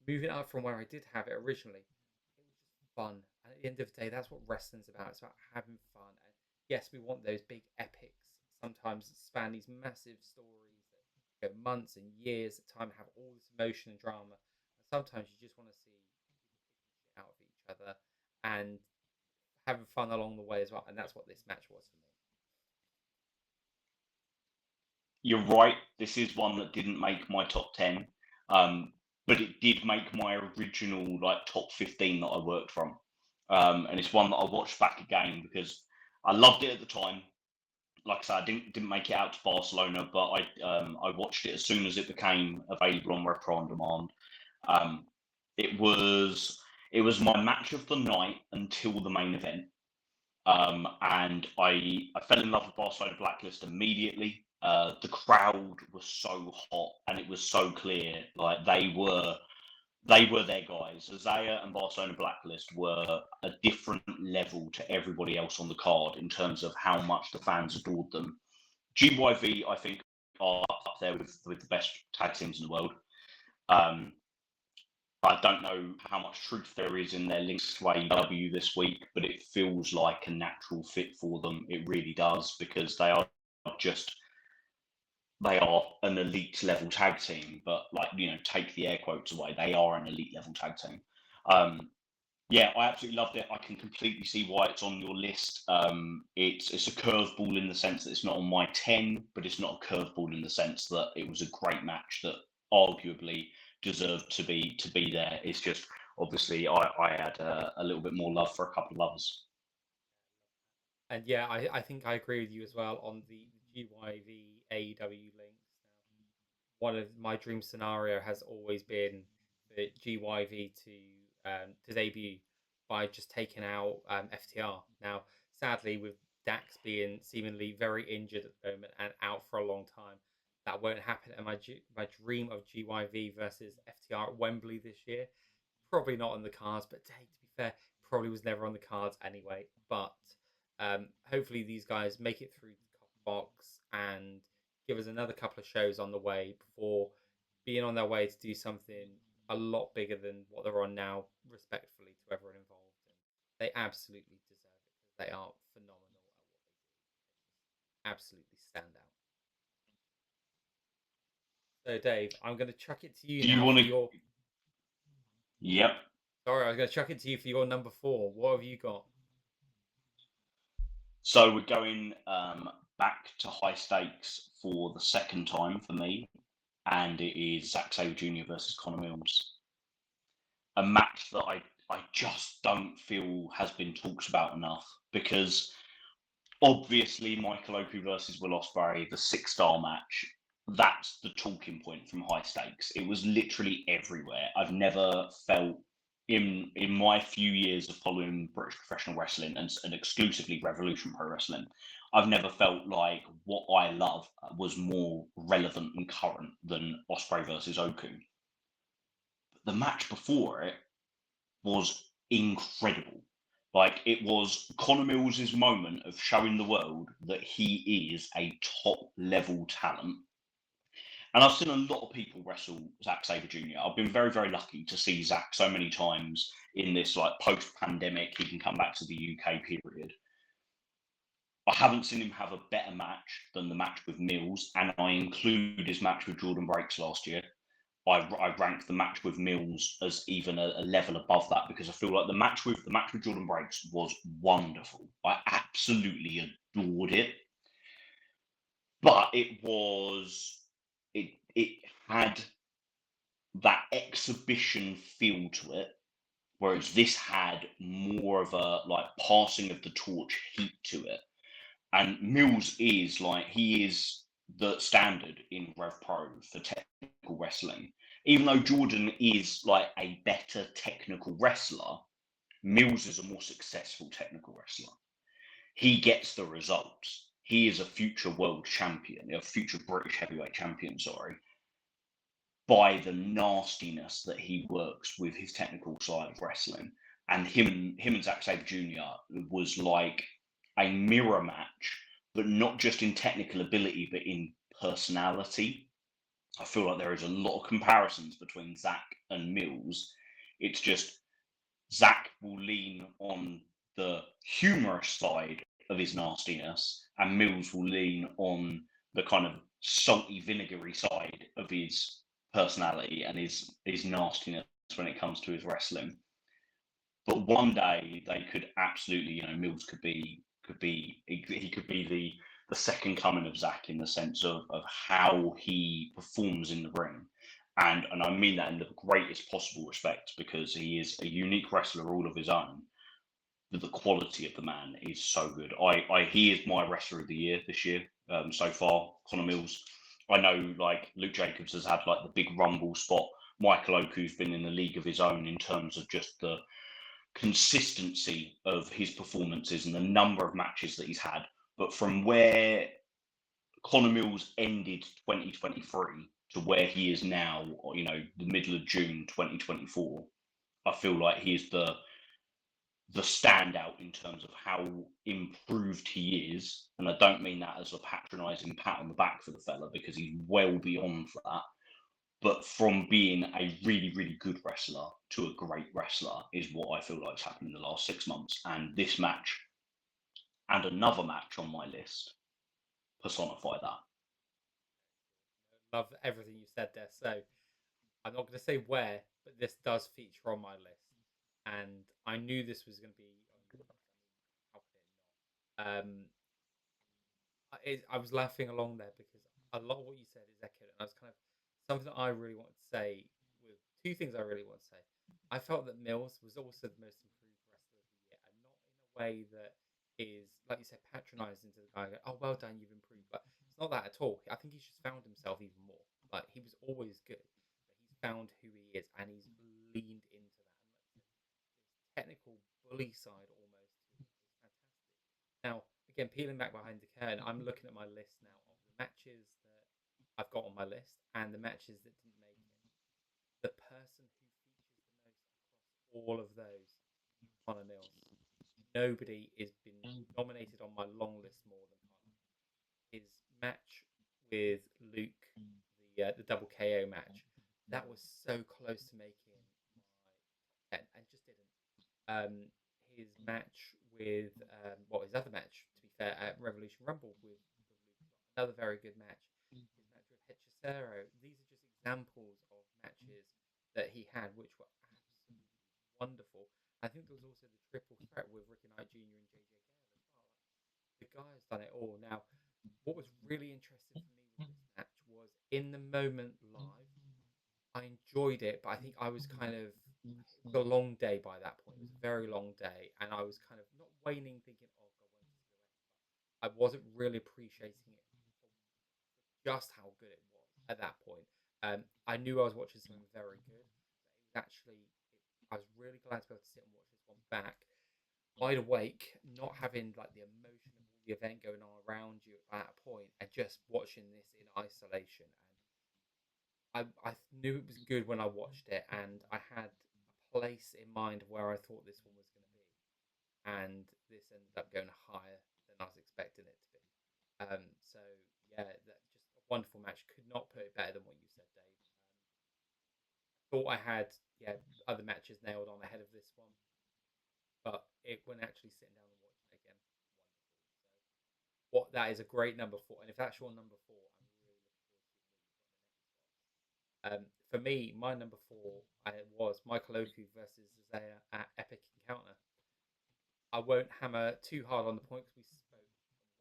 moving up from where I did have it originally. It was just fun, and at the end of the day, that's what wrestling's about. It's about having fun, and yes, we want those big epics. Sometimes span these massive stories that go months and years at time, have all this emotion and drama, and sometimes you just want to see people kicking shit out of each other and having fun along the way as well. And that's what this match was for me. You're right. This is one that didn't make my top 10, but it did make my original like top 15 that I worked from, and it's one that I watched back again because I loved it at the time. Like I said, I didn't make it out to Barcelona, but I watched it as soon as it became available on Revpro on demand. Um, it was it was my match of the night until the main event. And I fell in love with Barcelona Blacklist immediately. The crowd was so hot and it was so clear, like they were their guys. Isaiah and Barcelona Blacklist were a different level to everybody else on the card in terms of how much the fans adored them. GYV, I think, are up there with the best tag teams in the world. Um, I don't know how much truth there is in their links to AEW this week, but it feels like a natural fit for them. It really does because just they are an elite level tag team. But like take the air quotes away, they are an elite level tag team. Yeah, I absolutely loved it. I can completely see why it's on your list. It's a curveball in the sense that it's not on my 10, but it's not a curveball in the sense that it was a great match that arguably deserved to be there. It's just obviously I had a little bit more love for a couple of others. And yeah, I think I agree with you as well on the GYV AEW links. Now, one of my dream scenario has always been for GYV to debut by just taking out FTR. Now, sadly, with Dax being seemingly very injured at the moment and out for a long time, that won't happen. And my dream of GYV versus FTR at Wembley this year, probably not on the cards. But hey, to be fair, probably was never on the cards anyway. But hopefully these guys make it through the copper box and give us another couple of shows on the way before being on their way to do something a lot bigger than what they're on now, respectfully to everyone involved. And they absolutely deserve it because they are phenomenal at what they do. They just absolutely stand out. So, Dave, I'm going to chuck it to you Do you now want for to? your. Yep. Sorry, I was going to chuck it to you for your number four. What have you got? So we're going back to high stakes for the second time for me, and it is Zack Sabre Jr. versus Conor Mills. A match that I just don't feel has been talked about enough because obviously Michael Oku versus Will Ospreay, the 6-star match, that's the talking point from high stakes. It was literally everywhere. I've never felt in my few years of following British professional wrestling and exclusively Revolution Pro Wrestling, I've never felt like what I love was more relevant and current than Ospreay versus Oku. The match before it was incredible. Like, it was Conor Mills' moment of showing the world that he is a top level talent. And I've seen a lot of people wrestle Zack Sabre Jr. I've been very, very lucky to see Zack so many times in this like post-pandemic, he can come back to the UK period. I haven't seen him have a better match than the match with Mills, and I include his match with Jordan Breaks last year. I rank the match with Mills as even a level above that because I feel like the match with Jordan Breaks was wonderful. I absolutely adored it, but it had that exhibition feel to it, whereas this had more of a like passing of the torch heat to it. And Mills is like he is the standard in Revpro for technical wrestling. Even though Jordan is like a better technical wrestler, Mills is a more successful technical wrestler. He gets the results. He is a future world champion, a future British heavyweight champion, sorry, by the nastiness that he works with his technical side of wrestling. And him and Zack Sabre Jr. was like a mirror match, but not just in technical ability, but in personality. I feel like there is a lot of comparisons between Zack and Mills. It's just Zack will lean on the humorous side of his nastiness, and Mills will lean on the kind of salty, vinegary side of his personality and his nastiness when it comes to his wrestling. But one day they could absolutely, Mills he could be the second coming of Zack in the sense of how he performs in the ring. And I mean that in the greatest possible respect because he is a unique wrestler all of his own. But the quality of the man is so good. He is my wrestler of the year this year so far. Conor Mills. I know like Luke Jacobs has had like the big rumble spot. Michael Oku's been in a league of his own in terms of just the consistency of his performances and the number of matches that he's had. But from where Conor Mills ended 2023 to where he is now, the middle of June 2024, I feel like he is the standout in terms of how improved he is. And I don't mean that as a patronising pat on the back for the fella because he's well beyond that. But from being a really, really good wrestler to a great wrestler is what I feel like has happened in the last 6 months. And this match and another match on my list personify that. Love everything you said there. So, I'm not going to say where, but this does feature on my list. And I knew this was going to be on your list. How could it not? I was laughing along there because a lot of what you said is echoed, and I was kind of something that I really want to say. With two things I really want to say, I felt that Mills was also the most improved wrestler of the year, and not in a way that is like you said, patronising to the guy. Going, oh, well done, you've improved, but it's not that at all. I think he's just found himself even more. Like he was always good, but he's found who he is, and he's leaned into that. And like you said, his technical bully side almost is fantastic. Now, again, peeling back behind the curtain, I'm looking at my list now of the matches that I've got on my list and the matches that didn't make it. The person who features the most across all of those, Connor Mills. Nobody has been nominated on my long list more than Connor. His match with Luke, the double KO match, that was so close to making my top 10 and just didn't. His match with his other match, to be fair, at Revolution Rumble with Luke, another very good match. His match with Hechicero. These are just moment live. I enjoyed it, but I think I was kind of it was a long day by that point. It was a very long day, and I was kind of not waning, thinking, "Oh God, when's this going to end?" I wasn't really appreciating it for just how good it was at that point. I knew I was watching something very good, but it was actually I was really glad to be able to sit and watch this one back, wide awake, not having like the emotion of all the event going on around you at that point, and just watching this in isolation. And I knew it was good when I watched it, and I had a place in mind where I thought this one was going to be, and this ended up going higher than I was expecting it to be. So yeah, that just a wonderful match. Could not put it better than what you said, Dave. Thought I had other matches nailed on ahead of this one, but it when actually sitting down and watching it again, wonderful. So what that is a great number four, and if that's your number four, I'm really looking forward to seeing what you've got in the next spot. For me, my number four was Michael Oku versus Isaiah at Epic Encounter. I won't hammer too hard on the point because we spoke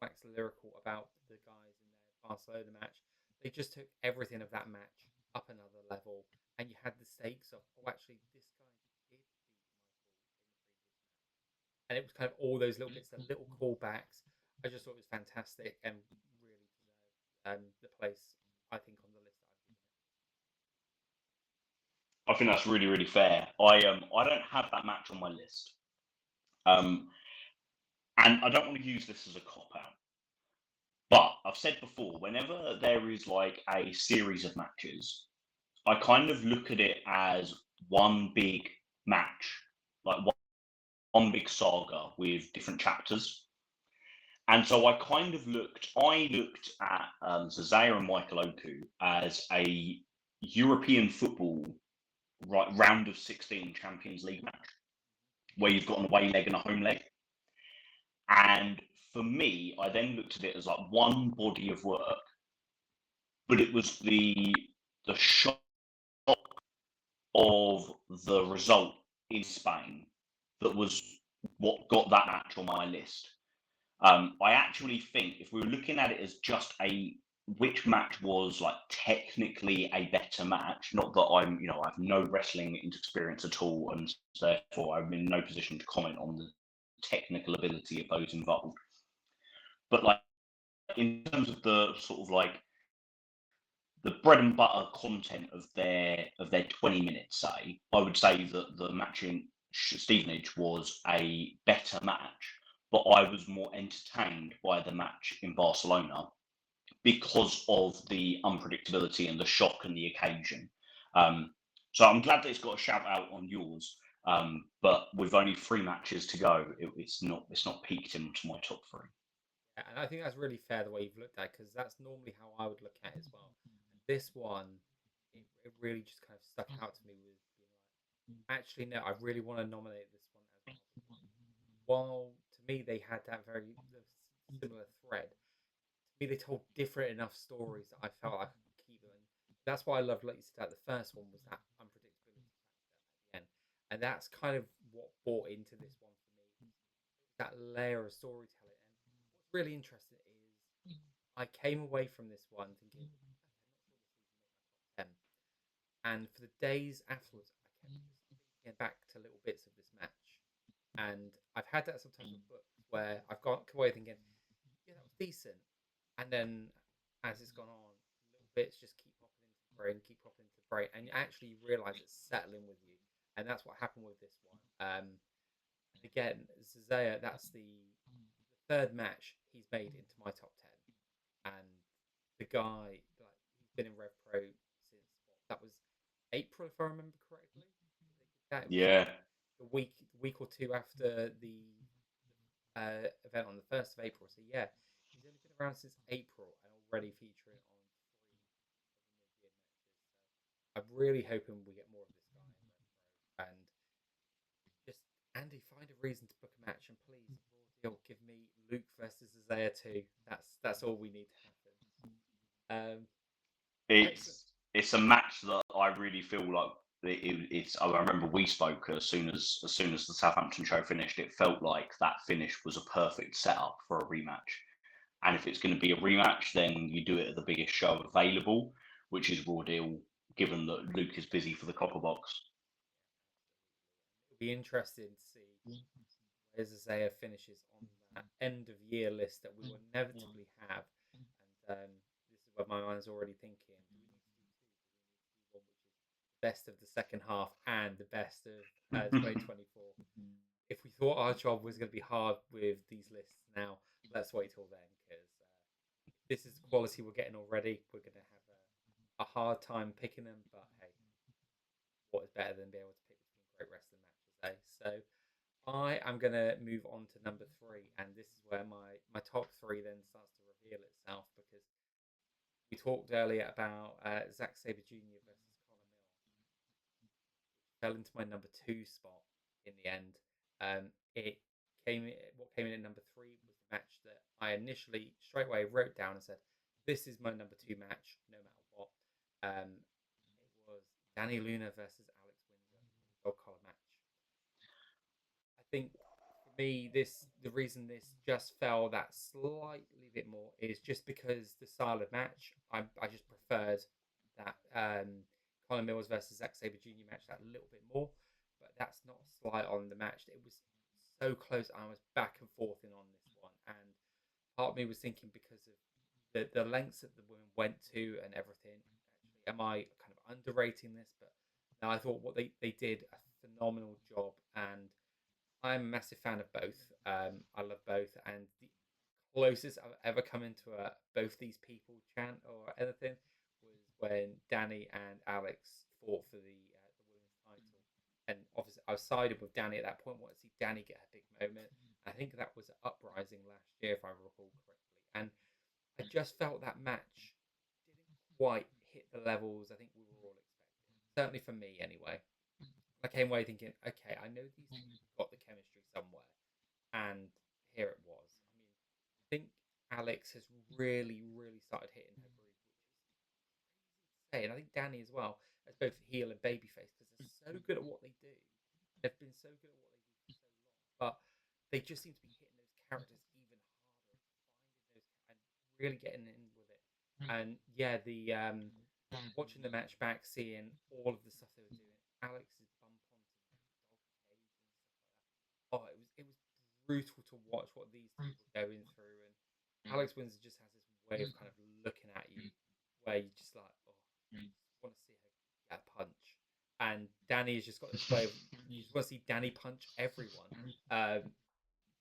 wax lyrical about the guys in their Barcelona match. They just took everything of that match up another level, and you had the stakes of, oh, actually, this guy did beat Michael in the previous match, and it was kind of all those little bits, the little callbacks. I just thought it was fantastic and really deserved the place I think on the list that I've given it. I think that's really, really fair. I don't have that match on my list, and I don't want to use this as a cop out. But I've said before, whenever there is like a series of matches, I kind of look at it as one big match, like one big saga with different chapters. And so I looked at Zazaya and Michael Oku as a European football round of 16 Champions League match, where you've got an away leg and a home leg. And for me, I then looked at it as like one body of work, but it was the shock of the result in Spain that was what got that match on my list. I actually think if we were looking at it as just which match was like technically a better match, not that I have no wrestling experience at all, and therefore I'm in no position to comment on the technical ability of those involved. But like in terms of the sort of like the bread and butter content of their 20 minutes, say, I would say that the match in Stevenage was a better match, but I was more entertained by the match in Barcelona because of the unpredictability and the shock and the occasion. So I'm glad that it's got a shout out on yours, but with only 3 matches to go, it's not peaked into my top 3. Yeah, and I think that's really fair the way you've looked at it, because that's normally how I would look at it as well. And this one, it really just kind of stuck out to me with being like, actually, no, I really want to nominate this one as my number one. While to me they had that similar thread, to me they told different enough stories that I felt I could keep them. And that's why I loved, like you said, that the first one was that unpredictability factor at the end, and that's kind of what brought into this one for me. That layer of storytelling. And what's really interesting is I came away from this one thinking, okay, I'm not sure this will make my top 10. And for the days afterwards, I kept thinking back to little bits of this match. And I've had that sometimes with books where I've come away thinking, yeah, that was decent. And then as it's gone on, little bits just keep popping into the brain, keep popping into the brain. And you actually realize it's settling with you. And that's what happened with this one. And again, Zazaya, that's the third match he's made into my top 10. And the guy, like, he's been in Revpro since that was April, if I remember correctly. That was Yeah, the week or two after the event on the 1st of April. So yeah, he's only been around since April and already featuring on 3 of the mid-year matches. So I'm really hoping we get more of this guy in Revpro. And just Andy, find a reason to book a match, and please, Raw Deal, give me Luke versus Isaiah 2. That's all we need to happen. it's a match that I really feel like it's. I remember we spoke as soon as the Southampton show finished. It felt like that finish was a perfect setup for a rematch. And if it's going to be a rematch, then you do it at the biggest show available. which is Raw Deal, given that Luke is busy for the Copper Box. It'll be interesting to see where Isaiah finishes on that end of year list that we will inevitably have. And this is where my mind's already thinking: do we need to do two? Do we need to do one which is best of the second half and the best of 2024? If we thought our job was going to be hard with these lists now, let's wait till then, because if this is the quality we're getting already, we're going to have a hard time picking them. But hey, what is better than being able to pick between great wrestling matches, eh? So I am going to move on to number three, and this is where my top three then starts to reveal itself, because we talked earlier about Zack Sabre Jr. versus Conor Mill, which fell into my number two spot in the end. It what came in at number three was the match that I initially straight away wrote down and said, "This is my number two match, no matter what." It was Danny Luna versus Alex Windsor, the dog collar match. I think for me, the reason this just fell that slightly bit more is just because the style of match. I just preferred that Colin Mills versus Zack Sabre Jr. match that little bit more, but that's not a slight on the match. It was so close. I was back and forth in on this one, and part of me was thinking, because of the lengths that the women went to and everything. Actually, am I kind of underrating this? But no, I thought what they did a phenomenal job, and I'm a massive fan of both. I love both, and the closest I've ever come into a both these people chant or anything was when Danny and Alex fought for the women's title. And obviously, I was sided with Danny at that point. Wanted to see Danny get a big moment. I think that was an Uprising last year, if I recall correctly. And I just felt that match didn't quite hit the levels I think we were all expecting. Certainly for me, anyway. I came away thinking, okay, I know these two have got the chemistry somewhere, and here it was. I mean, I think Alex has really, really started hitting her groove, which is crazy to say, and I think Danny as well, as both heel and babyface, because they're so good at what they do. They've been so good at what they do for so long, but they just seem to be hitting those characters even harder, finding those and really getting in with it. And yeah, the watching the match back, seeing all of the stuff they were doing, Alex's bump onto the dog cage and stuff like that. Oh, it was brutal to watch what these two were going through. And Alex Windsor just has this way of kind of looking at you, where you just like, oh, you just want to see her get a punch. And Danny's just got this way of, you just want to see Danny punch everyone.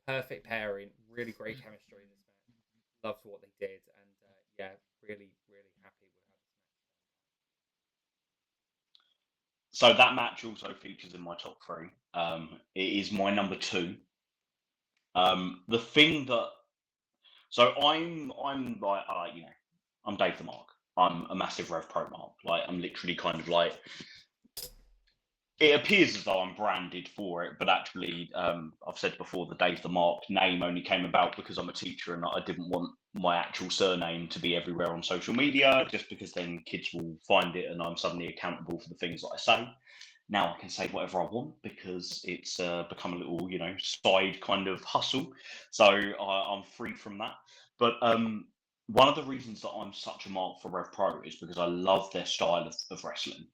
Perfect pairing, really great chemistry in this match. Loved what they did, and yeah, really, really happy with how this match So that match also features in my top three. It is my number two. The thing that I'm like I'm Dave the Mark. I'm a massive Revpro Mark. Like I'm literally kind of like, it appears as though I'm branded for it, but actually, I've said before, the Dave the Mark name only came about because I'm a teacher and I didn't want my actual surname to be everywhere on social media, just because then kids will find it and I'm suddenly accountable for the things that I say. Now I can say whatever I want because it's become a little, side kind of hustle. So I'm free from that. But one of the reasons that I'm such a mark for Revpro is because I love their style of wrestling.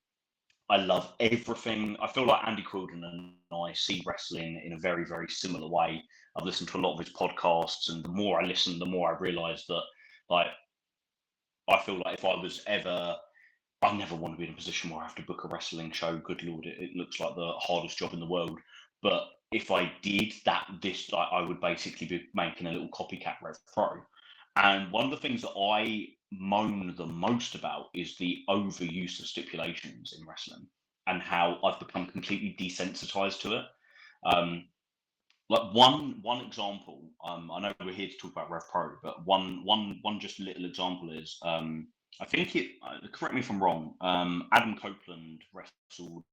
I love everything. I feel like Andy Quilden and I see wrestling in a very, very similar way. I've listened to a lot of his podcasts, and the more I listen, the more I realise that, like, I feel like if I was ever, I never want to be in a position where I have to book a wrestling show. Good lord, it looks like the hardest job in the world. But if I did that, like, I would basically be making a little copycat Rev Pro. And one of the things that I moan the most about is the overuse of stipulations in wrestling and how I've become completely desensitized to it. Like one example, I know we're here to talk about Rev Pro, but one just little example is, I think correct me if I'm wrong, Adam Copeland wrestled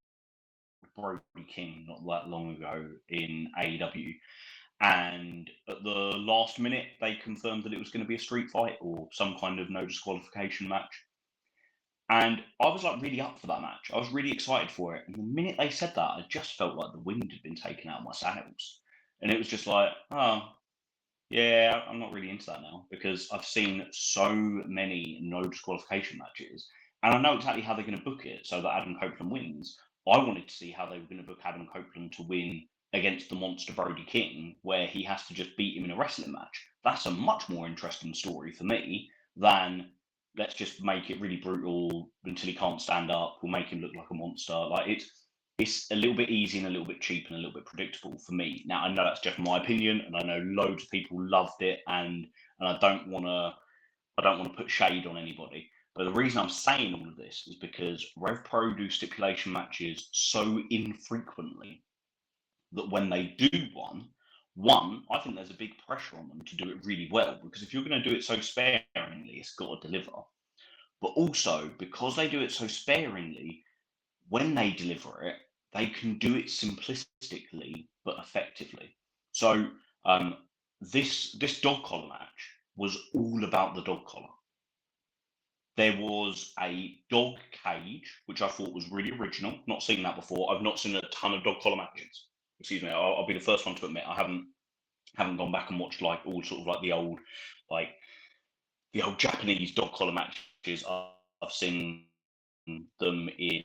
Brody King not that long ago in AEW, and at the last minute they confirmed that it was going to be a street fight or some kind of no disqualification match. And I was like really up for that match. I was really excited for it. And the minute they said that, I just felt like the wind had been taken out of my sails. And it was just like, oh, yeah, I'm not really into that now because I've seen so many no disqualification matches And I know exactly how they're going to book it so that Adam Copeland wins. I wanted to see how they were going to book Adam Copeland to win against the monster Brody King, where he has to just beat him in a wrestling match. That's a much more interesting story for me than let's just make it really brutal until he can't stand up. We'll make him look like a monster. Like it's a little bit easy and a little bit cheap and a little bit predictable for me. Now I know that's just my opinion, and I know loads of people loved it, and I don't want to put shade on anybody. But the reason I'm saying all of this is because Revpro do stipulation matches so infrequently that when they do one, I think there's a big pressure on them to do it really well, because if you're going to do it so sparingly, it's got to deliver. But also, because they do it so sparingly, when they deliver it, they can do it simplistically but effectively. So this dog collar match was all about the dog collar. There was a dog cage, which I thought was really original. Not seen that before. I've not seen a ton of dog collar matches. Excuse me. I'll be the first one to admit I haven't gone back and watched like all sort of like the old Japanese dog collar matches. I've seen them in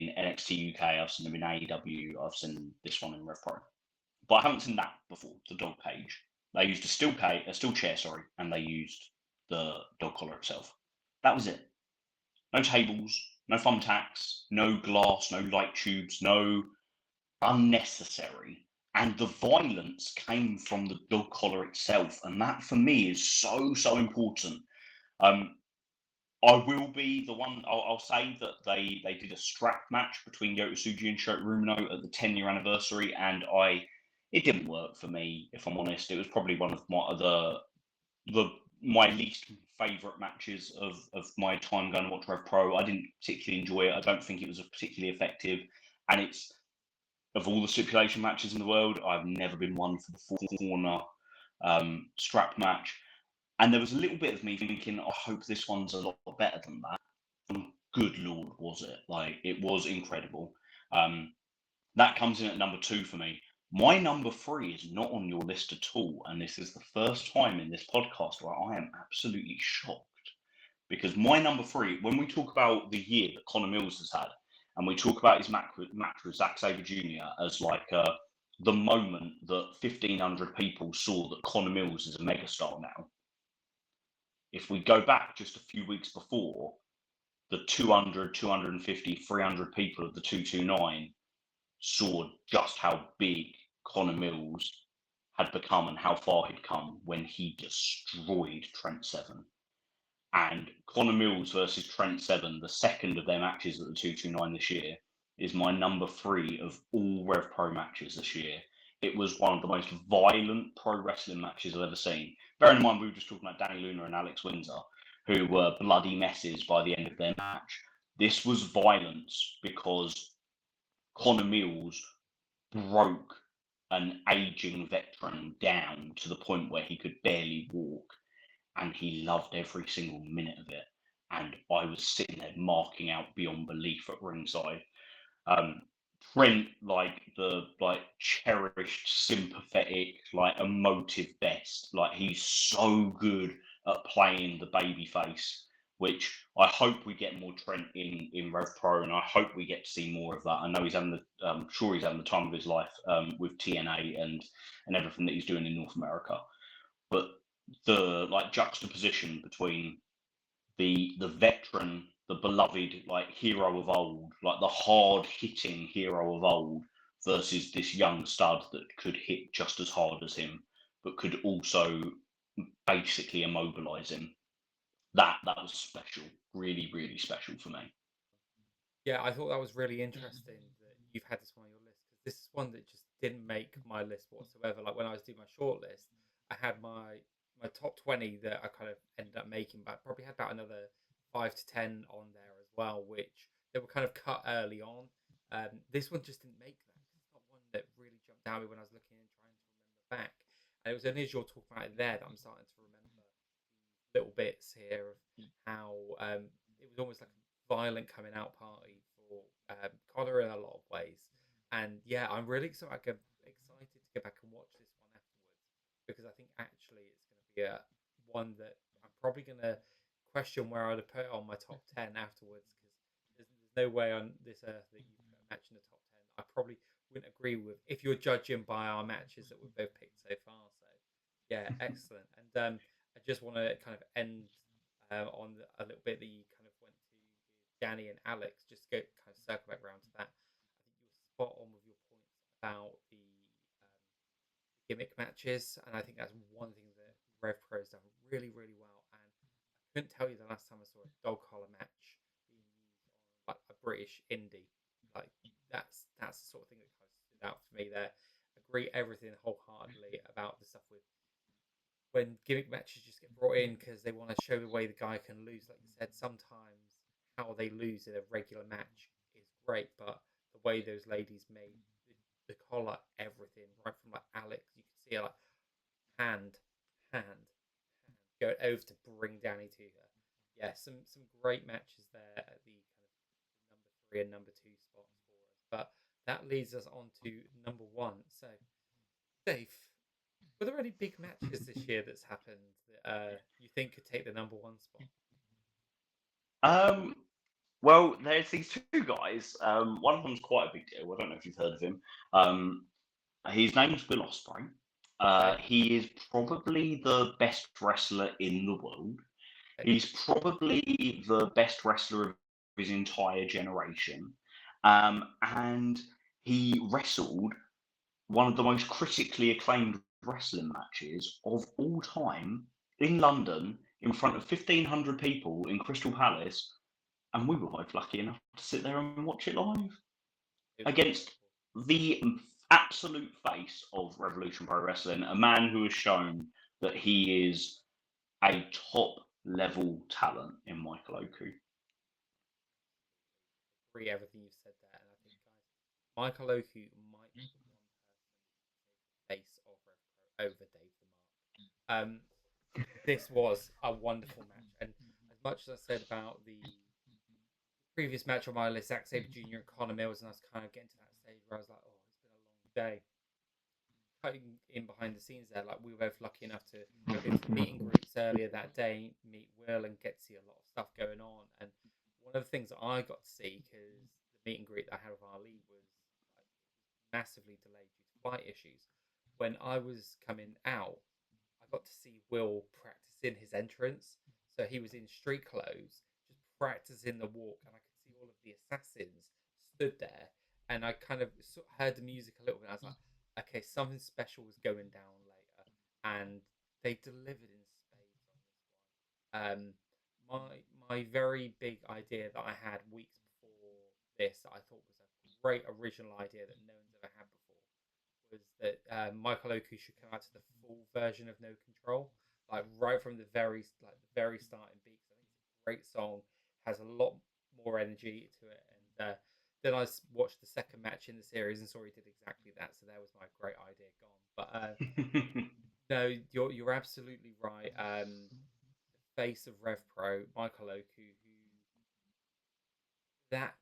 NXT UK. I've seen them in AEW. I've seen this one in Revpro, but I haven't seen that before. The dog cage. They used a steel chair, sorry, and they used the dog collar itself. That was it. No tables, no thumbtacks, no glass, no light tubes, no unnecessary. And the violence came from the dog collar itself. And that for me is so important. I will be the one, I'll say that they did a strap match between Yota Tsuji and Shota Umino at the 10-year anniversary. And it didn't work for me, if I'm honest. It was probably one of my least favourite matches of my time going to watch Revpro. I didn't particularly enjoy it. I don't think it was particularly effective. And it's, of all the stipulation matches in the world, I've never been one for the four-corner strap match. And there was a little bit of me thinking, I hope this one's a lot better than that. And good Lord, was it. Like, it was incredible. That comes in at number 2 for me. My number 3 is not on your list at all, and this is the first time in this podcast where I am absolutely shocked. Because my number 3, when we talk about the year that Connor Mills has had, and we talk about his match with Zack Sabre Jr. as like the moment that 1,500 people saw that Connor Mills is a megastar now. If we go back just a few weeks before, the 200, 250, 300 people of the 229 saw just how big Connor Mills had become and how far he'd come when he destroyed Trent Seven. And Connor Mills versus Trent Seven, the second of their matches at the 229 this year, is my number 3 of all Revpro matches this year. It was one of the most violent pro wrestling matches I've ever seen. Bearing in mind, we were just talking about Danny Luna and Alex Windsor, who were bloody messes by the end of their match. This was violence because Connor Mills broke an aging veteran down to the point where he could barely walk, and he loved every single minute of it. And I was sitting there marking out beyond belief at ringside. Trent, like the cherished, sympathetic, like emotive best. Like he's so good at playing the baby face, which I hope we get more Trent in Revpro, and I hope we get to see more of that. I know he's having sure he's having the time of his life with TNA and everything that he's doing in North America. But the juxtaposition between the veteran, the beloved hero of old, like the hard hitting hero of old, versus this young stud that could hit just as hard as him, but could also basically immobilize him. That was special, really special for me. Yeah, I thought that was really interesting that you've had this one on your list, because this is one that just didn't make my list whatsoever. Like when I was doing my short list, I had my top 20 that I kind of ended up making, but I probably had about another 5 to 10 on there as well, which they were kind of cut early on. This one just didn't make that. It's not one that really jumped out at me when I was looking and trying to remember back. And it was only as you're talking about it there that I'm starting to remember little bits here of how it was almost like a violent coming out party for Connor in a lot of ways. And yeah, I'm really excited to get back and watch this one afterwards, because I think actually it's going to be one that I'm probably going to question where I'd have put it on my top 10 afterwards, because there's no way on this earth that you put a match in the top 10 I probably wouldn't agree with if you're judging by our matches that we've both picked so far. So, yeah, excellent. And I just want to kind of end on a little bit that you kind of went to with Danny and Alex, just go kind of circle back around to that. I think you're spot on with your points about the gimmick matches, and I think that's one thing that Revpro has done really, really well. And I couldn't tell you the last time I saw a dog collar match being used on like a British indie. Like that's the sort of thing that kind of stood out for me there. Agree everything wholeheartedly about the stuff with when gimmick matches just get brought in because they want to show the way the guy can lose. Like you said, sometimes how they lose in a regular match is great, but the way those ladies made the collar, everything, right from like Alex, you can see her like hand, hand, go over to bring Danny to her. Yeah, some great matches there at the kind of number 3 and number 2 spots for us. But that leads us on to number 1. So, Dave, were there any big matches this year that's happened that you think could take the number 1 spot? Um, well, there's these two guys. One of them's quite a big deal. I don't know if you've heard of him. Um, his name's Will Ospreay. Okay, He is probably the best wrestler in the world. okay. He's probably the best wrestler of his entire generation. And he wrestled one of the most critically acclaimed wrestling matches of all time in London in front of 1,500 people in Crystal Palace. And we were both lucky enough to sit there and watch it live It was against incredible. the absolute face of Revolution Pro Wrestling, a man who has shown that he is a top level talent in Michael Oku. Agree everything you've said there, and I think, guys, Michael Oku might be the one person face of Revpro over Dave the Mark. This was a wonderful match, and as much as I said about the previous match on my list, Zack Sabre Jr. and Connor Mills, and I was kind of getting to that stage where I was like, oh, it's been a long day. Cutting in behind the scenes there, like we were both lucky enough to go to the meet and greets earlier that day, meet Will, and get to see a lot of stuff going on. And one of the things that I got to see, because the meet and greet that I had with Ali was like, massively delayed due to flight issues. When I was coming out, I got to see Will practicing his entrance. So he was in street clothes, just practicing the walk, and I could see all of the assassins stood there. And I kind of heard the music a little bit. I was like, okay, something special was going down later, and they delivered in spades on this one. My very big idea that I had weeks before this, that I thought was a great original idea that no one's ever had before, was that Michael Oku should come out to the full version of No Control, like right from the very starting beats. I think it's a great song, has a lot more energy to it, and then I watched the second match in the series and saw he did exactly that. So there was my great idea gone. But no, you're absolutely right. The face of Rev Pro, Michael Oku, who that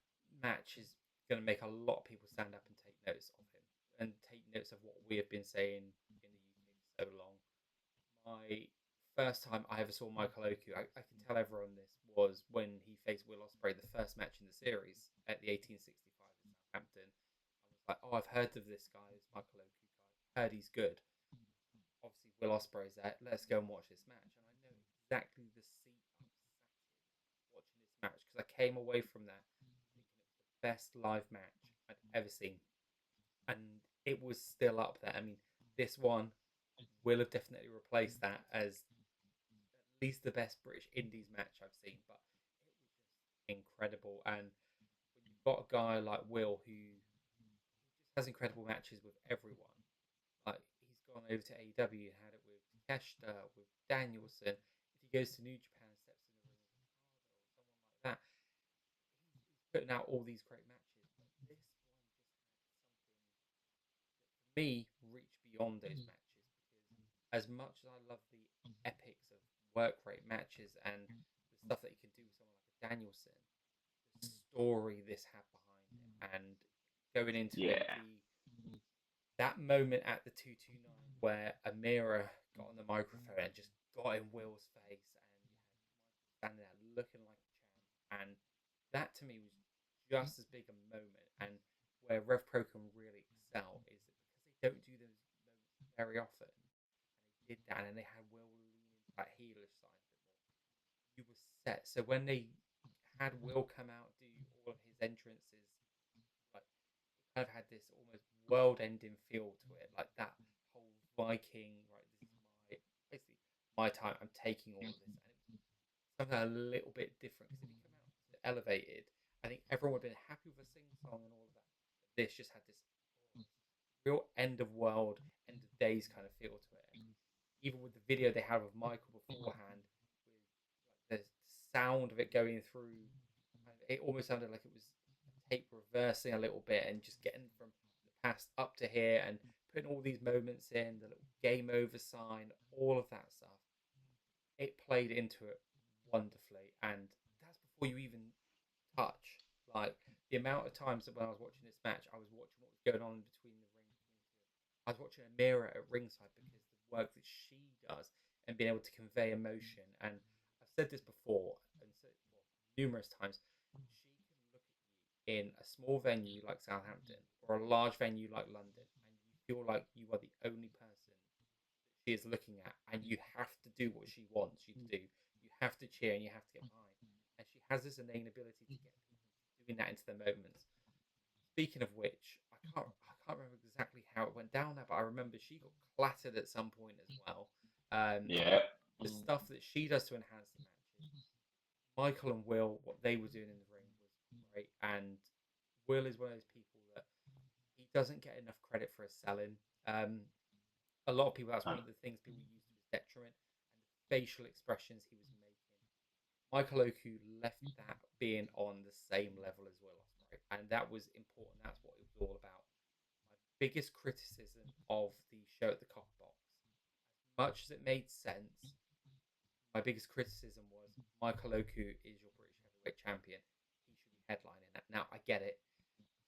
match is going to make a lot of people stand up and take notice of him and take notice of what we have been saying in the UK for so long. My first time I ever saw Michael Oku, I can tell everyone this, was when he faced Will Ospreay, the first match in the series at the 1865 in Southampton. I was like, oh, I've heard of this guy, this Michael Oku guy. Heard he's good. Obviously, Will Ospreay's there. Let's go and watch this match. And I know exactly the seat I was sat in watching this match, because I came away from that thinking it was the best live match I'd ever seen, and it was still up there. I mean, this one will have definitely replaced that as at least the best British Indies match I've seen. But it was just incredible. And when you've got a guy like Will who just has incredible matches with everyone, like he's gone over to AEW, had it with Takeshita, with Danielson. If he goes to New Japan and steps in the ring with Ricardo or someone like that, he's putting out all these great matches. But this one just had something for me reach beyond those matches, because as much as I love the epics of work rate matches and the stuff that you can do with someone like a Danielson, the story this had behind it, and going into it, Yeah. the that moment at the 229 where Amira got on the microphone and just got in Will's face, and you had standing there looking like a champ. And that to me was just as big a moment. And where Revpro can really excel is that because they don't do those moments very often, and they did that, and they had Will lean into that heelish side a bit more, you were set. So when they had Will come out do all of his entrances, like it kind of had this almost world-ending feel to it, like that whole Viking, right? This is my basically my time. I'm taking all of this, and it was something a little bit different because if he come out to elevated, I think everyone would have been happy with a sing song and all of that. But this just had this real end of world, end of days kind of feel to it. And even with the video they had of Michael beforehand, with like the sound of it going through, it almost sounded like it was a tape reversing a little bit and just getting from the past up to here and putting all these moments in, the little game over sign, all of that stuff. It played into it wonderfully, and that's before you even touch. Like the amount of times that when I was watching this match, I was watching what was going on between the ring. I was watching a mirror at ringside because the work that she does and being able to convey emotion. And I've said this before and so well, numerous times. She can look at you in a small venue like Southampton or a large venue like London, and you feel like you are the only person that she is looking at, and you have to do what she wants you to do. You have to cheer and you have to get behind. And she has this innate ability to get people doing that into their moments. Speaking of which, I can't remember exactly how it went down there, but I remember she got clattered at some point as well. Yeah. The stuff that she does to enhance the matches, Michael and Will, what they were doing in the ring was great. And Will is one of those people that he doesn't get enough credit for his selling. A lot of people, that's one of the things people use to his detriment, and the facial expressions he was making. Michael Oku left that being on the same level as Will Ospreay, and that was important. That's what it was all about. My biggest criticism of the show at the Copper Box, as much as it made sense, my biggest criticism was Michael Oku is your British heavyweight champion. He should be headlining that. Now I get it.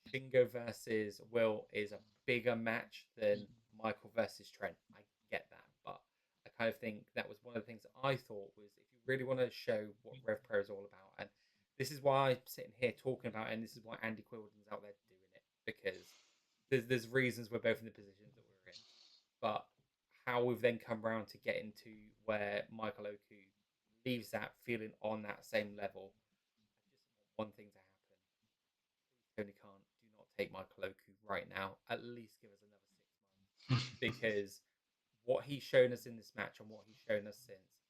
Shingo versus Will is a bigger match than Michael versus Trent. I get that, but I kind of think that was one of the things that I thought was if you really want to show what Revpro is all about, and this is why I'm sitting here talking about it, and this is why Andy Quilden's out there doing it, because there's reasons we're both in the positions that we're in, but how we've then come around to getting to where Michael Oku leaves that feeling on that same level. I just want one thing to happen. Tony Khan, do not take Michael Oku right now. At least give us another 6 months because what he's shown us in this match and what he's shown us since,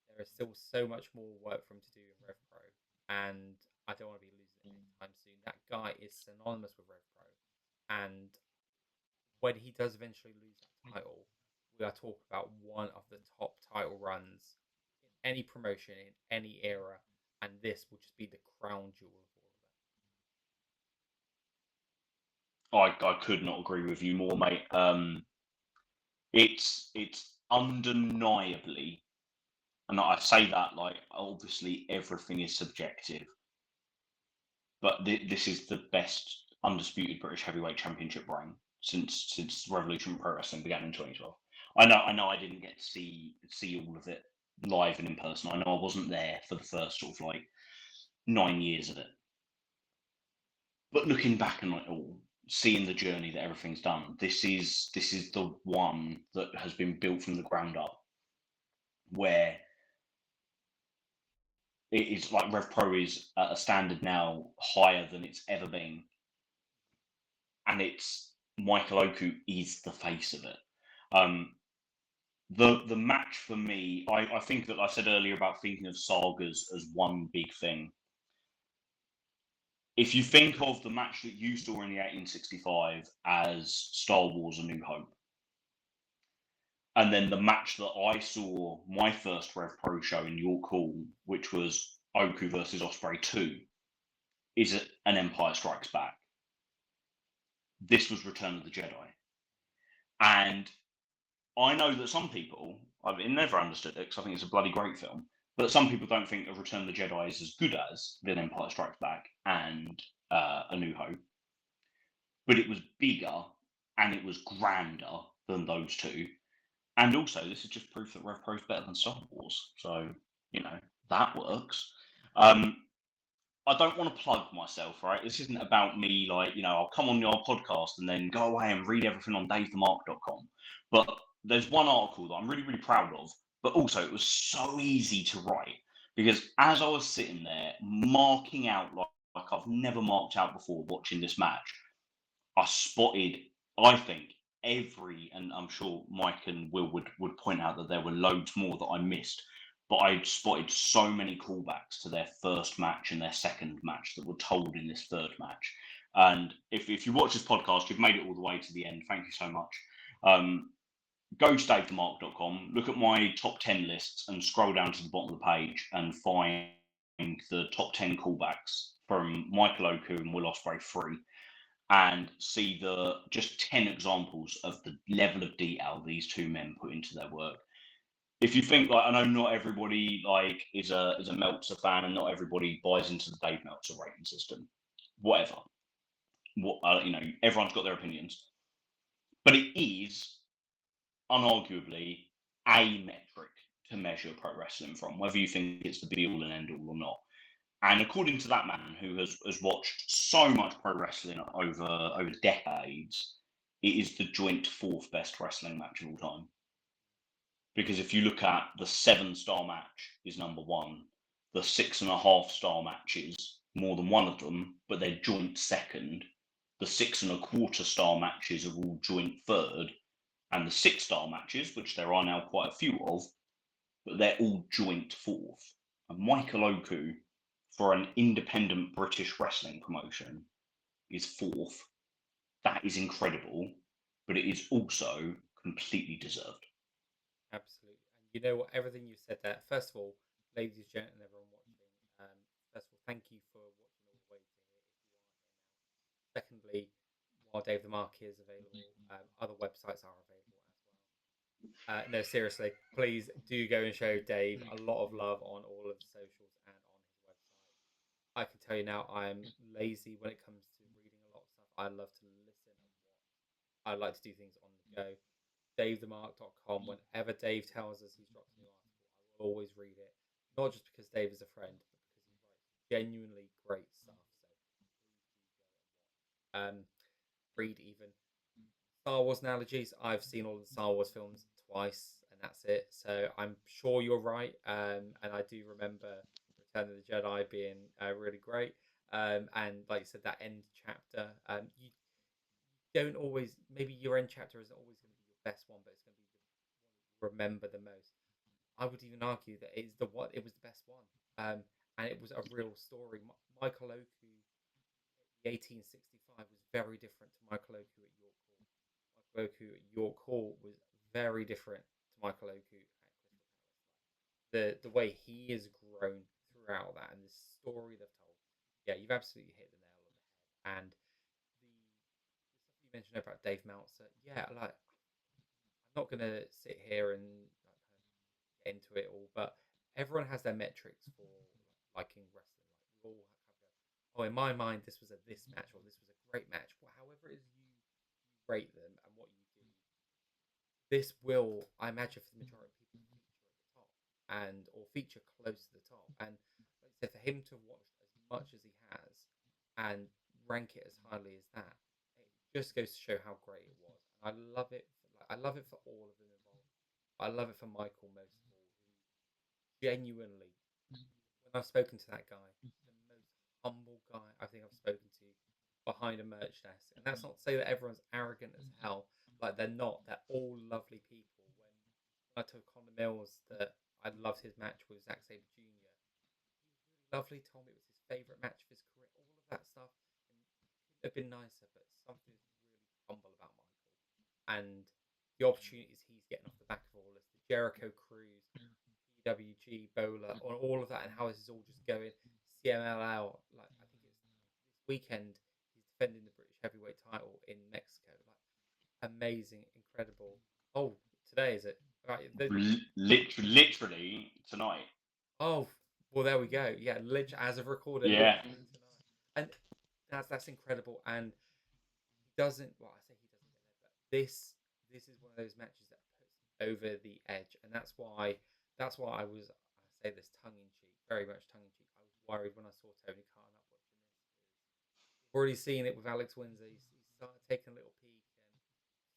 there is still so much more work for him to do in Revpro, and I don't want to be losing it anytime soon. That guy is synonymous with Revpro, and when he does eventually lose that title, we are talking about one of the top title runs in any promotion in any era, and this will just be the crown jewel of all of I could not agree with you more, mate. It's undeniably, and I say that like obviously everything is subjective, but this is the best undisputed British Heavyweight Championship reign since Revolution Pro Wrestling began in 2012. I know I didn't get to see all of it live and in person. I know I wasn't there for the first sort of like 9 years of it, but looking back and like seeing the journey that everything's done, this is the one that has been built from the ground up, where it is like Revpro is at a standard now higher than it's ever been, and it's Michael Oku is the face of it. The match for me, I think that I said earlier about thinking of sagas as one big thing. If you think of the match that you saw in the 1865 as Star Wars: A New Hope, and then the match that I saw my first Rev Pro show in York Hall, which was Oku versus Ospreay 2, is an Empire Strikes Back. This was Return of the Jedi. And I know that some people, I've never understood it because I think it's a bloody great film, but some people don't think that Return of the Jedi is as good as The Empire Strikes Back and A New Hope. But it was bigger and it was grander than those two. And also, this is just proof that Rev Pro is better than Star Wars. So, you know, That works. Um, I don't want to plug myself, right? This isn't about me, like, I'll come on your podcast and then go away and read everything on davethemark.com. But there's one article that I'm really, really proud of, but also it was so easy to write because as I was sitting there marking out like I've never marked out before watching this match, I spotted, I think, and I'm sure Mike and Will would point out that there were loads more that I missed, but I spotted so many callbacks to their first match and their second match that were told in this third match. And if you watch this podcast, you've made it all the way to the end. Thank you so much. Go to davethemark.com, look at my top 10 lists and scroll down to the bottom of the page and find the top 10 callbacks from Michael Oku and Will Ospreay 3 and see the just 10 examples of the level of detail these two men put into their work. If you think, like, I know not everybody is a Meltzer fan and not everybody buys into the Dave Meltzer rating system. Whatever. Everyone's got their opinions. But it is unarguably a metric to measure pro wrestling from, whether you think it's the be all and end all or not. And according to that man who has watched so much pro wrestling over decades, it is the joint fourth best wrestling match of all time. Because if you look at the 7-star match is number one, the 6.5-star matches, more than one of them, but they're joint second. The 6.25-star matches are all joint third, and the 6-star matches, which there are now quite a few of, but they're all joint fourth. And Michael Oku, for an independent British wrestling promotion, is fourth. That is incredible, but it is also completely deserved. Absolutely. And you know what? Everything you said there. First of all, ladies and gentlemen, everyone watching. First of all, thank you for watching all the way to here. If you are here now. Secondly, while Dave the Mark is available, other websites are available as well. No, seriously, please do go and show Dave a lot of love on all of the socials and on his website. I can tell you now, I'm lazy when it comes to reading a lot of stuff. I love to listen and watch. I like to do things on the go. DaveTheMark.com. Whenever Dave tells us he's dropped a new article, I will always read it. Not just because Dave is a friend, but because he writes genuinely great stuff. So please do go and watch. Read even Star Wars analogies. I've seen all the Star Wars films twice, and that's it. So I'm sure you're right. And I do remember Return of the Jedi being really great. And like you said, that end chapter. You don't always. Maybe your end chapter isn't always going to be your best one, but it's going to be the one you remember the most. I would even argue that it's the one. It was the best one. And it was a real story. Michael Oku, the 1865, was very different to Michael Oku at York Hall. Michael Oku at York Hall was very different to Michael Oku at Crystal Palace. The way he has grown throughout that and the story they've told, yeah, you've absolutely hit the nail on the head. And the stuff you mentioned about Dave Meltzer, yeah, like I'm not gonna sit here and like, kind of get into it all, but everyone has their metrics for liking wrestling. Like we all have oh, in my mind, this was this match or this was a great match. Well, however it is you rate them and what you do, this will, I imagine, for the majority of people, feature at the top and or feature close to the top. And like I said, for him to watch as much as he has and rank it as highly as that, it just goes to show how great it was. And I love it. I love it for all of them involved. I love it for Michael most of all, who genuinely, when I've spoken to that guy, the most humble guy I think I've spoken to behind a merch desk. And that's not to say that everyone's arrogant as hell. Like they're not. They're all lovely people. When I told Connor Mills that I loved his match with Zack Sabre Jr., he was really lovely. Told me it was his favourite match of his career. All of that stuff. And couldn't have been nicer. But something's really humble about Michael and the opportunities he's getting off the back of all this. The Jericho Cruise, PWG, Bowler, on all of that, and how this is all just going. CMLL, like I think it's this weekend, he's defending the British heavyweight title in Mexico. Like amazing, incredible. Oh, today is it? Right. Literally tonight. Oh, well, there we go. Yeah, literally as of recording, Yeah. literally tonight, and that's incredible. And he doesn't. Well, I say he doesn't get there, but this is one of those matches that puts him over the edge, and that's why I say this tongue in cheek. very much tongue in cheek. I was worried when I saw Tony Khan up watching this. We've already seen it with Alex Windsor. He's started taking a little peek, and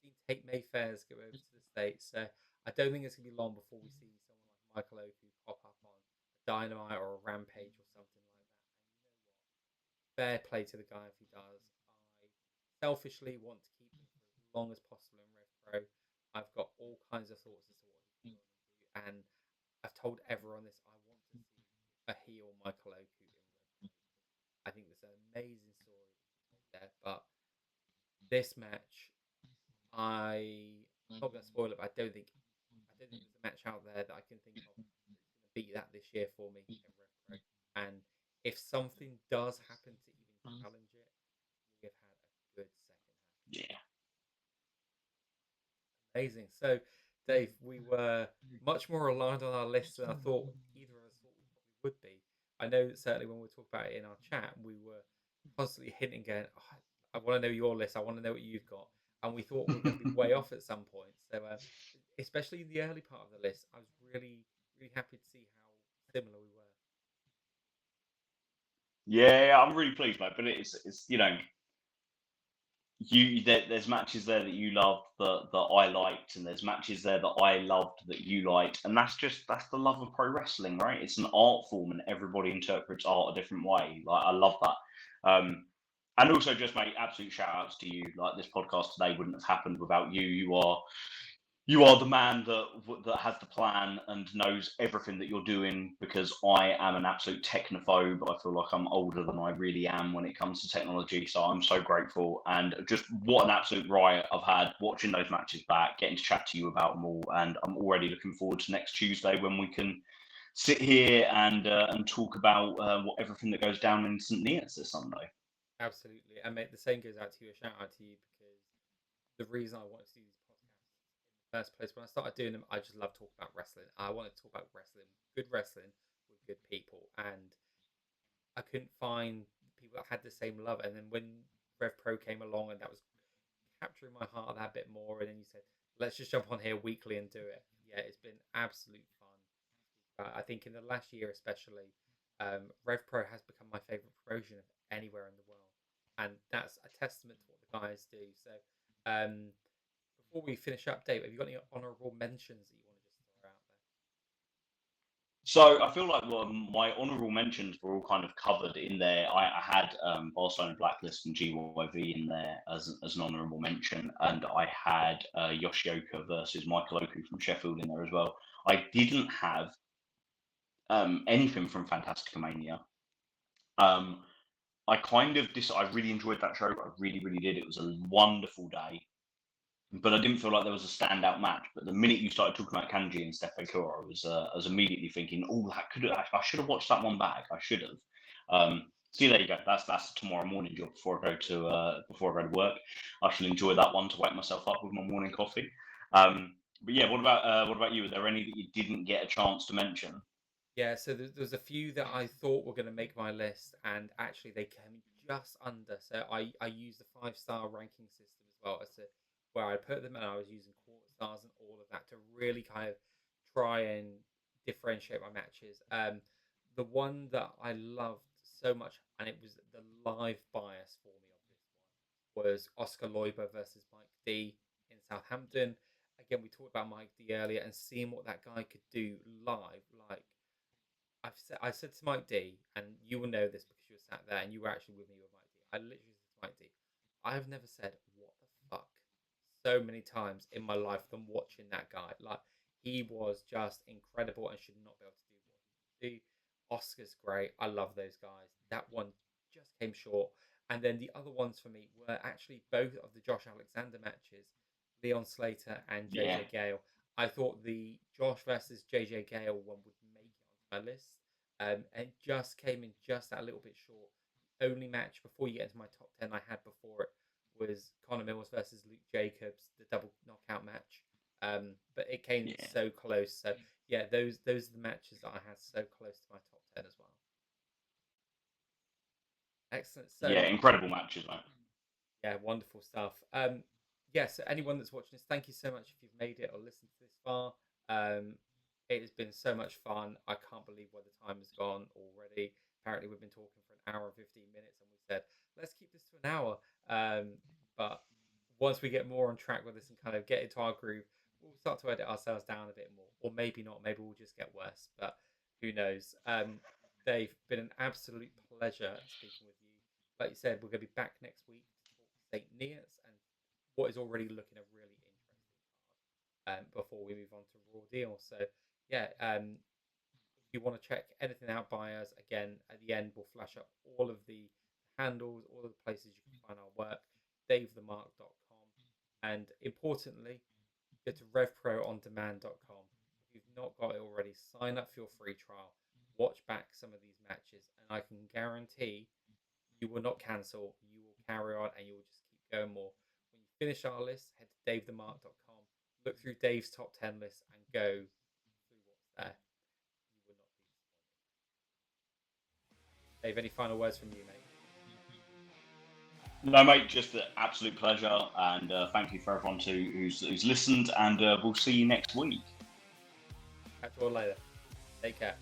seen Tate Mayfair's go over to the States. So I don't think it's gonna be long before we see someone like Michael Oku pop up on a Dynamite or a Rampage or something like that. And you know what? Fair play to the guy if he does. I selfishly want to keep him for as long as possible in Revpro. I've got all kinds of thoughts as to what he can go on and do, and I've told everyone this. I want to see a heel Michael Oku in Revpro. I think there's an amazing story that can be told there, but this match, I'm not going to spoil it, but I don't think there's a match out there that I can think of that's going to beat that this year for me in Revpro. And if something does happen to even challenge it, we have had a good second half. Yeah. Amazing. So, Dave, we were much more aligned on our list than I thought either of us thought we probably would be. I know that certainly when we talk about it in our chat, we were constantly hinting, going, oh, I want to know your list. I want to know what you've got. And we thought we were going to be way off at some point. So, especially in the early part of the list, I was really, really happy to see how similar we were. Yeah, I'm really pleased, mate. But it's there's matches there that you loved that I liked, and there's matches there that I loved that you liked, and that's the love of pro wrestling, right? It's an art form, and everybody interprets art a different way. Like, I love that. And also, just mate, absolute shout outs to you. Like, this podcast today wouldn't have happened without you. You are the man that has the plan and knows everything that you're doing, because I am an absolute technophobe. I feel like I'm older than I really am when it comes to technology. So I'm so grateful, and just what an absolute riot I've had watching those matches back, getting to chat to you about them all, and I'm already looking forward to next Tuesday when we can sit here and talk about what everything that goes down in St. Neots this Sunday. Absolutely. And mate, the same goes out to you. A shout out to you, because the reason I wanted to do these podcasts in the first place, when I started doing them, I just love talking about wrestling. I wanted to talk about wrestling, good wrestling with good people, and I couldn't find people that had the same love. And then when Rev Pro came along, and that was capturing my heart that bit more, and then you said, "Let's just jump on here weekly and do it." Yeah, it's been absolute fun. I think in the last year, especially, Rev Pro has become my favorite promotion of anywhere in the world, and that's a testament to what the guys do. So, um, before we finish up, Dave, have you got any honourable mentions that you want to just throw out there? So I feel like my honourable mentions were all kind of covered in there. I had Barcelona Blacklist and GYV in there as an honourable mention, and I had Yoshioka versus Michael Oku from Sheffield in there as well. I didn't have anything from Fantastica Mania. I really enjoyed that show. I really, really did. It was a wonderful day, but I didn't feel like there was a standout match. But the minute you started talking about Kanji and Steph Kura, I was immediately thinking, oh, I should have watched that one back. I should have. So there you go. That's a tomorrow morning job before I go to work. I shall enjoy that one to wake myself up with my morning coffee. But yeah, what about you? Are there any that you didn't get a chance to mention? Yeah, so there's a few that I thought were going to make my list, and actually they came just under. So I used the 5-star ranking system as well as to where I put them, and I was using quarter stars and all of that to really kind of try and differentiate my matches. The one that I loved so much, and it was the live bias for me of this one, was Oscar Leuber versus Mike D in Southampton. Again, we talked about Mike D earlier, and seeing what that guy could do live, like I said to Mike D, and you will know this because you were sat there and you were actually with me with Mike D. I literally said to Mike D, I have never said what the fuck so many times in my life than watching that guy. Like, he was just incredible and should not be able to do what he could do. Oscar's great. I love those guys. That one just came short. And then the other ones for me were actually both of the Josh Alexander matches, Leon Slater and Yeah, JJ Gale. I thought the Josh versus JJ Gale one would make it onto my list, and just came in just that little bit short. The only match before you get into my top 10 I had before it was Connor Mills versus Luke Jacobs, the double knockout match. But it came yeah, so close. So yeah, those are the matches that I had so close to my top 10 as well. Excellent. So yeah. Incredible matches, mate. yeah, wonderful stuff. Yeah, so anyone that's watching this, thank you so much if you've made it or listened to this far. It has been so much fun. I can't believe where the time has gone already. Apparently, we've been talking for an hour and 15 minutes, and we said, let's keep this to an hour. But once we get more on track with this and kind of get into our groove, we'll start to edit ourselves down a bit more. Or maybe not. Maybe we'll just get worse. But who knows? They've been an absolute pleasure speaking with you. Like you said, we're going to be back next week to talk St. Neots and what is already looking a really interesting card before we move on to Raw Deal. So, yeah, if you want to check anything out by us, again, at the end, we'll flash up all of the handles, all of the places you can find our work, davethemark.com. And importantly, go to revproondemand.com. If you've not got it already, sign up for your free trial, watch back some of these matches, and I can guarantee you will not cancel. You will carry on and you will just keep going more. When you finish our list, head to davethemark.com, look through Dave's top 10 list, and go through what's there. You will not be disappointed. Dave, any final words from you, mate? No, mate, just an absolute pleasure, and thank you for everyone who's listened, and we'll see you next week. Catch you all later. Take care.